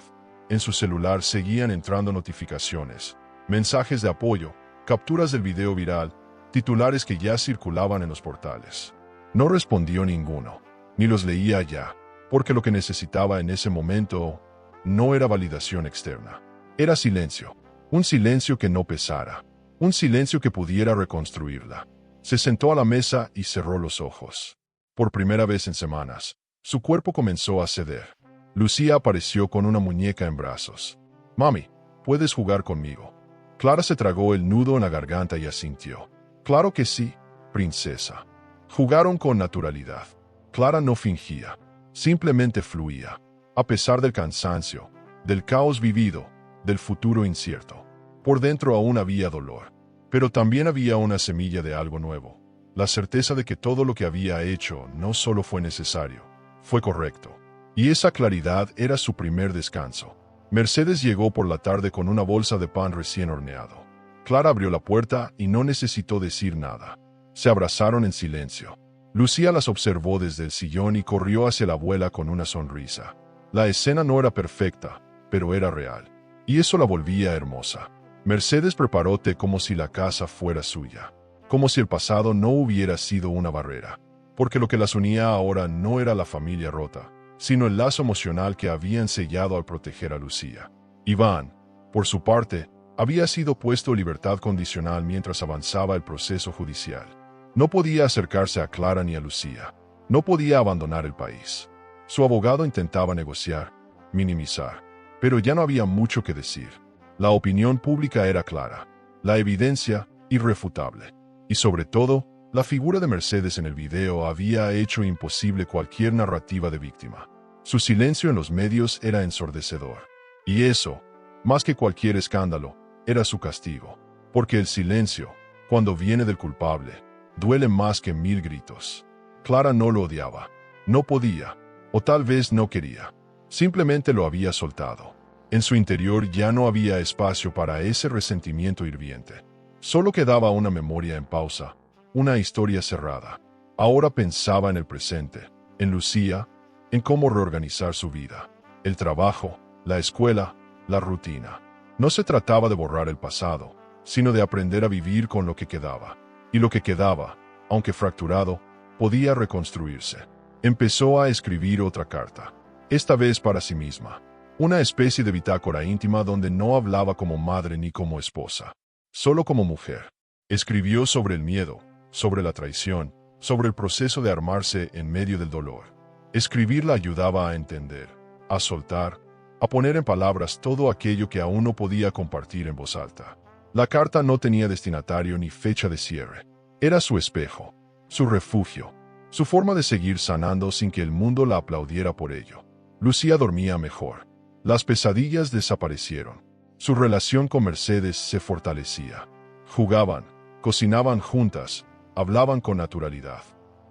En su celular seguían entrando notificaciones, mensajes de apoyo, capturas del video viral, titulares que ya circulaban en los portales. No respondió ninguno, ni los leía ya, porque lo que necesitaba en ese momento no era validación externa. Era silencio, un silencio que no pesara, un silencio que pudiera reconstruirla. Se sentó a la mesa y cerró los ojos. Por primera vez en semanas, su cuerpo comenzó a ceder. Lucía apareció con una muñeca en brazos. «Mami, ¿puedes jugar conmigo?» Clara se tragó el nudo en la garganta y asintió. «Claro que sí, princesa». Jugaron con naturalidad. Clara no fingía, simplemente fluía, a pesar del cansancio, del caos vivido, del futuro incierto. Por dentro aún había dolor, pero también había una semilla de algo nuevo. La certeza de que todo lo que había hecho no solo fue necesario, fue correcto. Y esa claridad era su primer descanso. Mercedes llegó por la tarde con una bolsa de pan recién horneado. Clara abrió la puerta y no necesitó decir nada. Se abrazaron en silencio. Lucía las observó desde el sillón y corrió hacia la abuela con una sonrisa. La escena no era perfecta, pero era real. Y eso la volvía hermosa. Mercedes preparó té como si la casa fuera suya. Como si el pasado no hubiera sido una barrera, porque lo que las unía ahora no era la familia rota, sino el lazo emocional que habían sellado al proteger a Lucía. Iván, por su parte, había sido puesto en libertad condicional mientras avanzaba el proceso judicial. No podía acercarse a Clara ni a Lucía. No podía abandonar el país. Su abogado intentaba negociar, minimizar, pero ya no había mucho que decir. La opinión pública era clara, la evidencia irrefutable. Y sobre todo, la figura de Mercedes en el video había hecho imposible cualquier narrativa de víctima. Su silencio en los medios era ensordecedor. Y eso, más que cualquier escándalo, era su castigo. Porque el silencio, cuando viene del culpable, duele más que 1000 gritos. Clara no lo odiaba. No podía, o tal vez no quería. Simplemente lo había soltado. En su interior ya no había espacio para ese resentimiento hirviente. Solo quedaba una memoria en pausa, una historia cerrada. Ahora pensaba en el presente, en Lucía, en cómo reorganizar su vida. El trabajo, la escuela, la rutina. No se trataba de borrar el pasado, sino de aprender a vivir con lo que quedaba. Y lo que quedaba, aunque fracturado, podía reconstruirse. Empezó a escribir otra carta, esta vez para sí misma. Una especie de bitácora íntima donde no hablaba como madre ni como esposa. Solo como mujer. Escribió sobre el miedo, sobre la traición, sobre el proceso de armarse en medio del dolor. Escribir la ayudaba a entender, a soltar, a poner en palabras todo aquello que aún no podía compartir en voz alta. La carta no tenía destinatario ni fecha de cierre. Era su espejo, su refugio, su forma de seguir sanando sin que el mundo la aplaudiera por ello. Lucía dormía mejor. Las pesadillas desaparecieron. Su relación con Mercedes se fortalecía. Jugaban, cocinaban juntas, hablaban con naturalidad.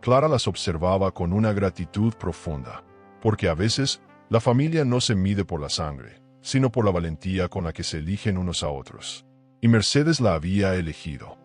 Clara las observaba con una gratitud profunda, porque a veces la familia no se mide por la sangre, sino por la valentía con la que se eligen unos a otros. Y Mercedes la había elegido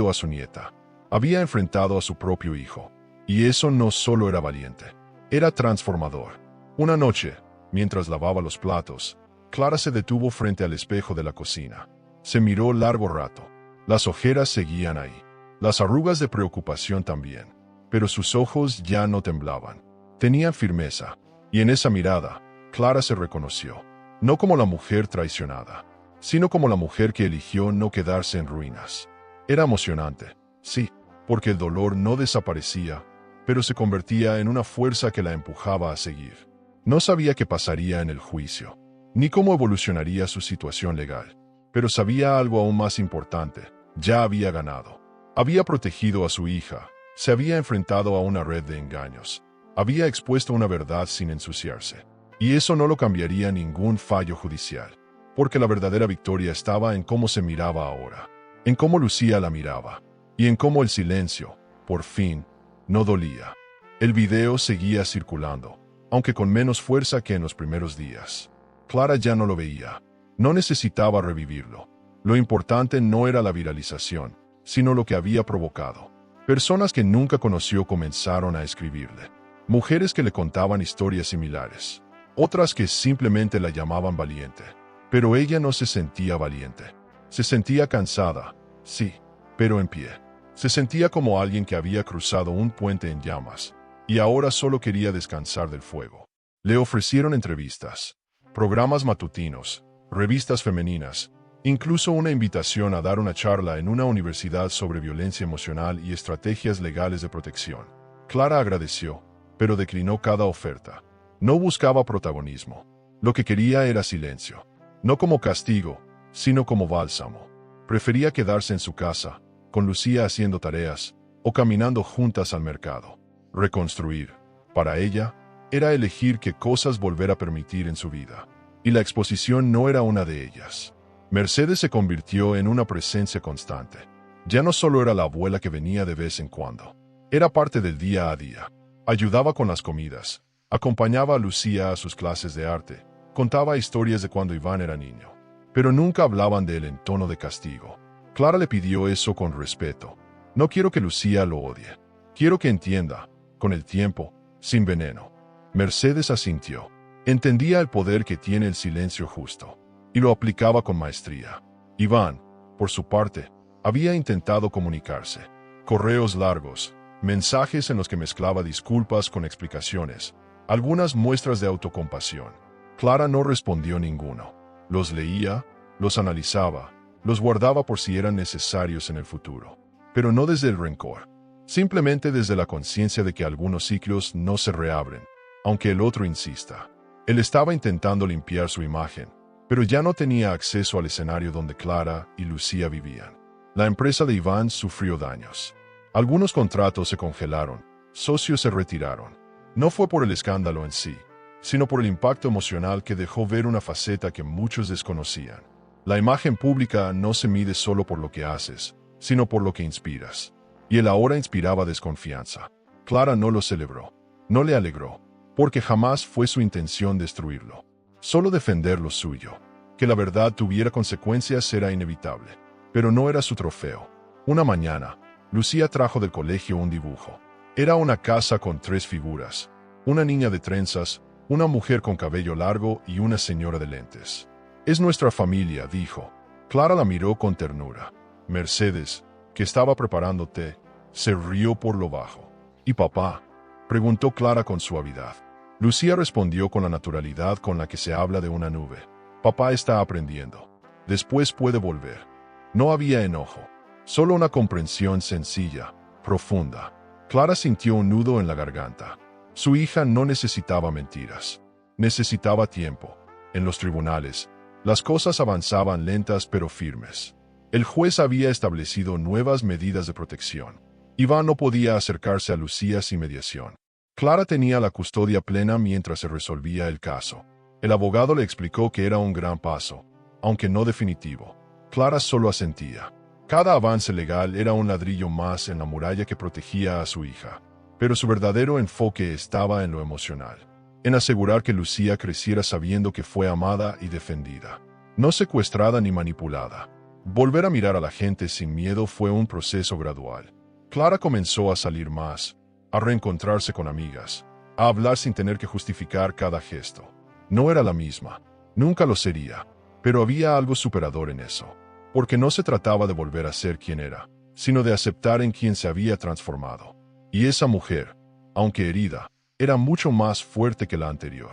a su nieta, había enfrentado a su propio hijo. Y eso no solo era valiente, era transformador. Una noche, Mientras lavaba los platos, Clara se detuvo frente al espejo de la cocina. Se miró largo rato. Las ojeras seguían ahí. Las arrugas de preocupación también. Pero sus ojos ya no temblaban. Tenían firmeza. Y en esa mirada, Clara se reconoció. No como la mujer traicionada, sino como la mujer que eligió no quedarse en ruinas. Era emocionante, sí, porque el dolor no desaparecía, pero se convertía en una fuerza que la empujaba a seguir. No sabía qué pasaría en el juicio, ni cómo evolucionaría su situación legal, pero sabía algo aún más importante: ya había ganado. Había protegido a su hija, se había enfrentado a una red de engaños, había expuesto una verdad sin ensuciarse. Y eso no lo cambiaría ningún fallo judicial, porque la verdadera victoria estaba en cómo se miraba ahora, en cómo Lucía la miraba, y en cómo el silencio, por fin, no dolía. El video seguía circulando, aunque con menos fuerza que en los primeros días. Clara ya no lo veía, no necesitaba revivirlo. Lo importante no era la viralización, sino lo que había provocado. Personas que nunca conoció comenzaron a escribirle, mujeres que le contaban historias similares. Otras que simplemente la llamaban valiente. Pero ella no se sentía valiente. Se sentía cansada, sí, pero en pie. Se sentía como alguien que había cruzado un puente en llamas, y ahora solo quería descansar del fuego. Le ofrecieron entrevistas, programas matutinos, revistas femeninas, incluso una invitación a dar una charla en una universidad sobre violencia emocional y estrategias legales de protección. Clara agradeció, pero declinó cada oferta. No buscaba protagonismo. Lo que quería era silencio. No como castigo, sino como bálsamo. Prefería quedarse en su casa, con Lucía haciendo tareas, o caminando juntas al mercado. Reconstruir, para ella, era elegir qué cosas volver a permitir en su vida. Y la exposición no era una de ellas. Mercedes se convirtió en una presencia constante. Ya no solo era la abuela que venía de vez en cuando. Era parte del día a día. Ayudaba con las comidas. Acompañaba a Lucía a sus clases de arte, contaba historias de cuando Iván era niño, pero nunca hablaban de él en tono de castigo. Clara le pidió eso con respeto. No quiero que Lucía lo odie. Quiero que entienda, con el tiempo, sin veneno. Mercedes asintió. Entendía el poder que tiene el silencio justo, y lo aplicaba con maestría. Iván, por su parte, había intentado comunicarse. Correos largos, mensajes en los que mezclaba disculpas con explicaciones, algunas muestras de autocompasión. Clara no respondió ninguno. Los leía, los analizaba, los guardaba por si eran necesarios en el futuro. Pero no desde el rencor. Simplemente desde la conciencia de que algunos ciclos no se reabren, aunque el otro insista. Él estaba intentando limpiar su imagen, pero ya no tenía acceso al escenario donde Clara y Lucía vivían. La empresa de Iván sufrió daños. Algunos contratos se congelaron, socios se retiraron. No fue por el escándalo en sí, sino por el impacto emocional que dejó ver una faceta que muchos desconocían. La imagen pública no se mide solo por lo que haces, sino por lo que inspiras. Y él ahora inspiraba desconfianza. Clara no lo celebró, no le alegró, porque jamás fue su intención destruirlo. Solo defender lo suyo. Que la verdad tuviera consecuencias era inevitable, pero no era su trofeo. Una mañana, Lucía trajo del colegio un dibujo. Era una casa con 3 figuras, una niña de trenzas, una mujer con cabello largo y una señora de lentes. «Es nuestra familia», dijo. Clara la miró con ternura. Mercedes, que estaba preparando té, se rió por lo bajo. «¿Y papá?», preguntó Clara con suavidad. Lucía respondió con la naturalidad con la que se habla de una nube. «Papá está aprendiendo. Después puede volver». No había enojo, solo una comprensión sencilla, profunda. Clara sintió un nudo en la garganta. Su hija no necesitaba mentiras. Necesitaba tiempo. En los tribunales, las cosas avanzaban lentas pero firmes. El juez había establecido nuevas medidas de protección. Iván no podía acercarse a Lucía sin mediación. Clara tenía la custodia plena mientras se resolvía el caso. El abogado le explicó que era un gran paso, aunque no definitivo. Clara solo asentía. Cada avance legal era un ladrillo más en la muralla que protegía a su hija. Pero su verdadero enfoque estaba en lo emocional, en asegurar que Lucía creciera sabiendo que fue amada y defendida, no secuestrada ni manipulada. Volver a mirar a la gente sin miedo fue un proceso gradual. Clara comenzó a salir más, a reencontrarse con amigas, a hablar sin tener que justificar cada gesto. No era la misma. Nunca lo sería. Pero había algo superador en eso. Porque no se trataba de volver a ser quien era, sino de aceptar en quien se había transformado. Y esa mujer, aunque herida, era mucho más fuerte que la anterior.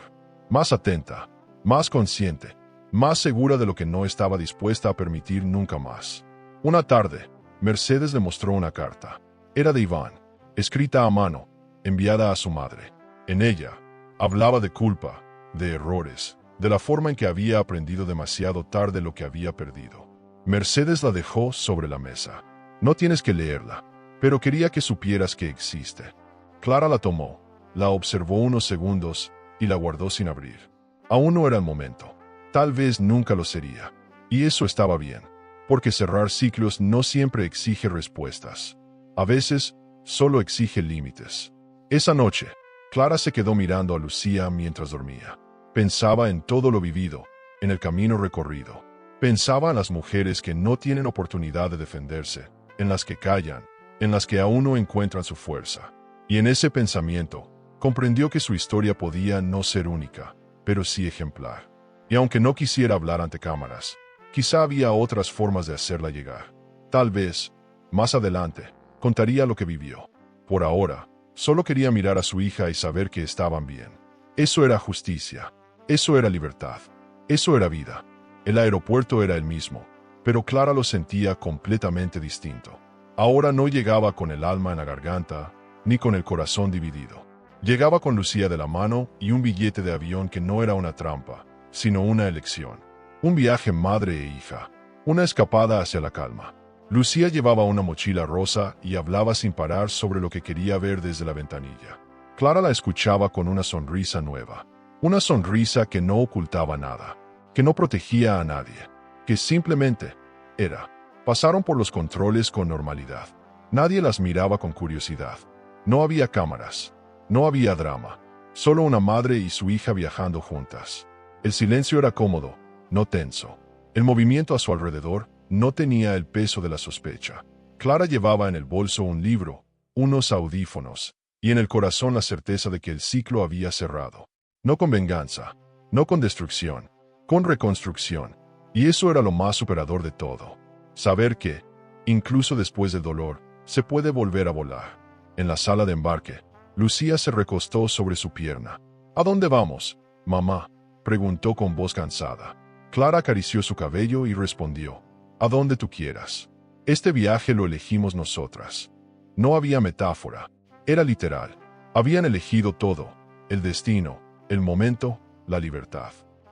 Más atenta, más consciente, más segura de lo que no estaba dispuesta a permitir nunca más. Una tarde, Mercedes le mostró una carta. Era de Iván, escrita a mano, enviada a su madre. En ella, hablaba de culpa, de errores, de la forma en que había aprendido demasiado tarde lo que había perdido. Mercedes la dejó sobre la mesa. No tienes que leerla, pero quería que supieras que existe. Clara la tomó, la observó unos segundos y la guardó sin abrir. Aún no era el momento. Tal vez nunca lo sería. Y eso estaba bien, porque cerrar ciclos no siempre exige respuestas. A veces, solo exige límites. Esa noche, Clara se quedó mirando a Lucía mientras dormía. Pensaba en todo lo vivido, en el camino recorrido. Pensaba en las mujeres que no tienen oportunidad de defenderse, en las que callan, en las que aún no encuentran su fuerza. Y en ese pensamiento, comprendió que su historia podía no ser única, pero sí ejemplar. Y aunque no quisiera hablar ante cámaras, quizá había otras formas de hacerla llegar. Tal vez, más adelante, contaría lo que vivió. Por ahora, solo quería mirar a su hija y saber que estaban bien. Eso era justicia. Eso era libertad. Eso era vida. El aeropuerto era el mismo, pero Clara lo sentía completamente distinto. Ahora no llegaba con el alma en la garganta, ni con el corazón dividido. Llegaba con Lucía de la mano y un billete de avión que no era una trampa, sino una elección. Un viaje madre e hija. Una escapada hacia la calma. Lucía llevaba una mochila rosa y hablaba sin parar sobre lo que quería ver desde la ventanilla. Clara la escuchaba con una sonrisa nueva. Una sonrisa que no ocultaba nada, que no protegía a nadie, que simplemente era. Pasaron por los controles con normalidad. Nadie las miraba con curiosidad. No había cámaras. No había drama. Solo una madre y su hija viajando juntas. El silencio era cómodo, no tenso. El movimiento a su alrededor no tenía el peso de la sospecha. Clara llevaba en el bolso un libro, unos audífonos, y en el corazón la certeza de que el ciclo había cerrado. No con venganza, no con destrucción, con reconstrucción. Y eso era lo más superador de todo. Saber que, incluso después del dolor, se puede volver a volar. En la sala de embarque, Lucía se recostó sobre su pierna. ¿A dónde vamos, mamá?, preguntó con voz cansada. Clara acarició su cabello y respondió, a donde tú quieras. Este viaje lo elegimos nosotras. No había metáfora, era literal. Habían elegido todo, el destino, el momento, la libertad.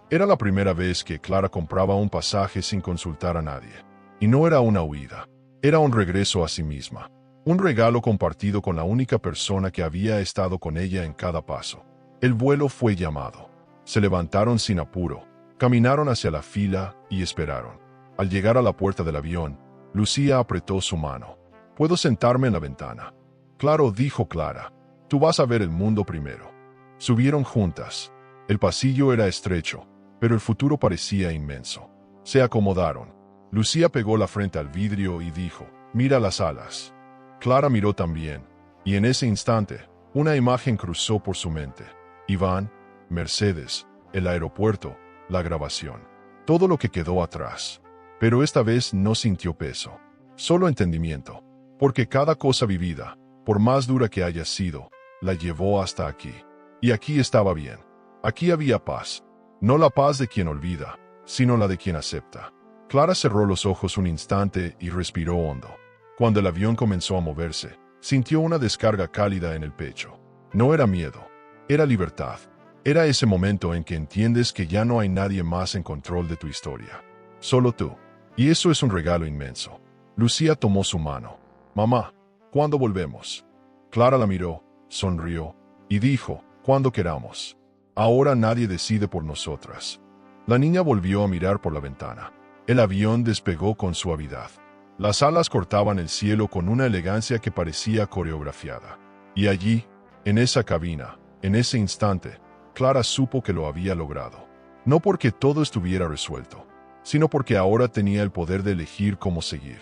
Era la primera vez que Clara compraba un pasaje sin consultar a nadie. Y no era una huida, era un regreso a sí misma. Un regalo compartido con la única persona que había estado con ella en cada paso. El vuelo fue llamado. Se levantaron sin apuro, caminaron hacia la fila y esperaron. Al llegar a la puerta del avión, Lucía apretó su mano. ¿Puedo sentarme en la ventana? Claro, dijo Clara. Tú vas a ver el mundo primero. Subieron juntas. El pasillo era estrecho, pero el futuro parecía inmenso. Se acomodaron. Lucía pegó la frente al vidrio y dijo, mira las alas. Clara miró también, y en ese instante, una imagen cruzó por su mente. Iván, Mercedes, el aeropuerto, la grabación. Todo lo que quedó atrás. Pero esta vez no sintió peso, solo entendimiento, porque cada cosa vivida, por más dura que haya sido, la llevó hasta aquí. Y aquí estaba bien. Aquí había paz. No la paz de quien olvida, sino la de quien acepta. Clara cerró los ojos un instante y respiró hondo. Cuando el avión comenzó a moverse, sintió una descarga cálida en el pecho. No era miedo, era libertad. Era ese momento en que entiendes que ya no hay nadie más en control de tu historia. Solo tú. Y eso es un regalo inmenso. Lucía tomó su mano. Mamá, ¿cuándo volvemos? Clara la miró, sonrió, y dijo, cuando queramos. Ahora nadie decide por nosotras. La niña volvió a mirar por la ventana. El avión despegó con suavidad. Las alas cortaban el cielo con una elegancia que parecía coreografiada. Y allí, en esa cabina, en ese instante, Clara supo que lo había logrado. No porque todo estuviera resuelto, sino porque ahora tenía el poder de elegir cómo seguir.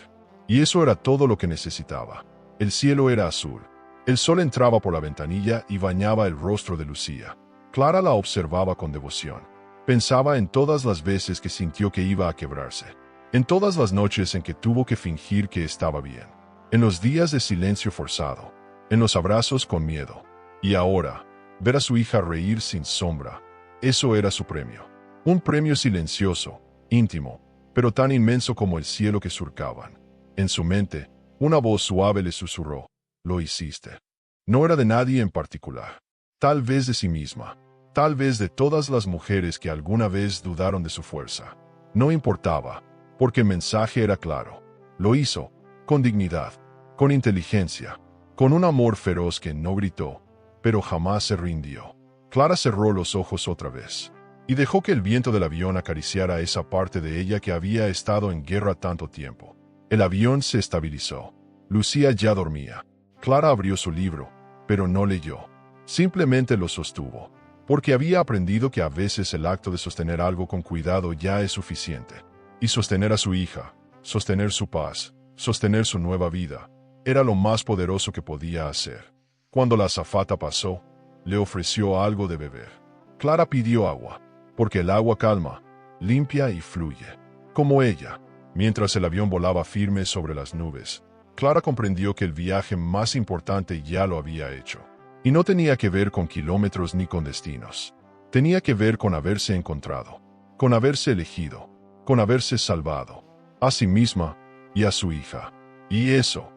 Y eso era todo lo que necesitaba. El cielo era azul. El sol entraba por la ventanilla y bañaba el rostro de Lucía. Clara la observaba con devoción. Pensaba en todas las veces que sintió que iba a quebrarse, en todas las noches en que tuvo que fingir que estaba bien, en los días de silencio forzado, en los abrazos con miedo. Y ahora, ver a su hija reír sin sombra, eso era su premio. Un premio silencioso, íntimo, pero tan inmenso como el cielo que surcaban. En su mente, una voz suave le susurró: «Lo hiciste». No era de nadie en particular. Tal vez de sí misma. Tal vez de todas las mujeres que alguna vez dudaron de su fuerza. No importaba, porque el mensaje era claro. Lo hizo, con dignidad, con inteligencia, con un amor feroz que no gritó, pero jamás se rindió. Clara cerró los ojos otra vez y dejó que el viento del avión acariciara esa parte de ella que había estado en guerra tanto tiempo. El avión se estabilizó. Lucía ya dormía. Clara abrió su libro, pero no leyó. Simplemente lo sostuvo, porque había aprendido que a veces el acto de sostener algo con cuidado ya es suficiente. Y sostener a su hija, sostener su paz, sostener su nueva vida, era lo más poderoso que podía hacer. Cuando la azafata pasó, le ofreció algo de beber. Clara pidió agua, porque el agua calma, limpia y fluye. Como ella, mientras el avión volaba firme sobre las nubes, Clara comprendió que el viaje más importante ya lo había hecho. Y no tenía que ver con kilómetros ni con destinos. Tenía que ver con haberse encontrado, con haberse elegido, con haberse salvado, a sí misma y a su hija. Y eso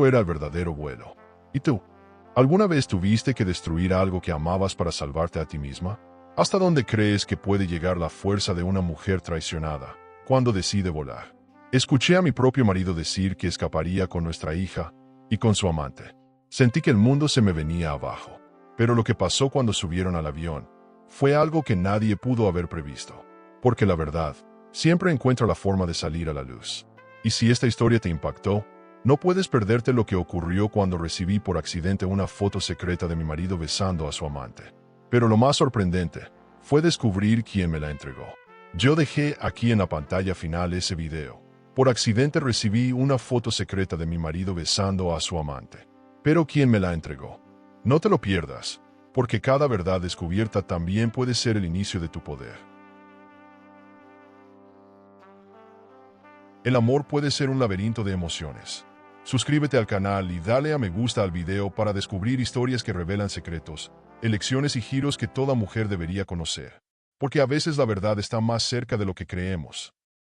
era el verdadero vuelo. ¿Y tú? ¿Alguna vez tuviste que destruir algo que amabas para salvarte a ti misma? ¿Hasta dónde crees que puede llegar la fuerza de una mujer traicionada cuando decide volar? Escuché a mi propio marido decir que escaparía con nuestra hija y con su amante. Sentí que el mundo se me venía abajo. Pero lo que pasó cuando subieron al avión fue algo que nadie pudo haber previsto. Porque la verdad siempre encuentra la forma de salir a la luz. Y si esta historia te impactó, no puedes perderte lo que ocurrió cuando recibí por accidente una foto secreta de mi marido besando a su amante. Pero lo más sorprendente fue descubrir quién me la entregó. Yo dejé aquí en la pantalla final ese video. Por accidente recibí una foto secreta de mi marido besando a su amante. Pero ¿quién me la entregó? No te lo pierdas, porque cada verdad descubierta también puede ser el inicio de tu poder. El amor puede ser un laberinto de emociones. Suscríbete al canal y dale a me gusta al video para descubrir historias que revelan secretos, elecciones y giros que toda mujer debería conocer. Porque a veces la verdad está más cerca de lo que creemos.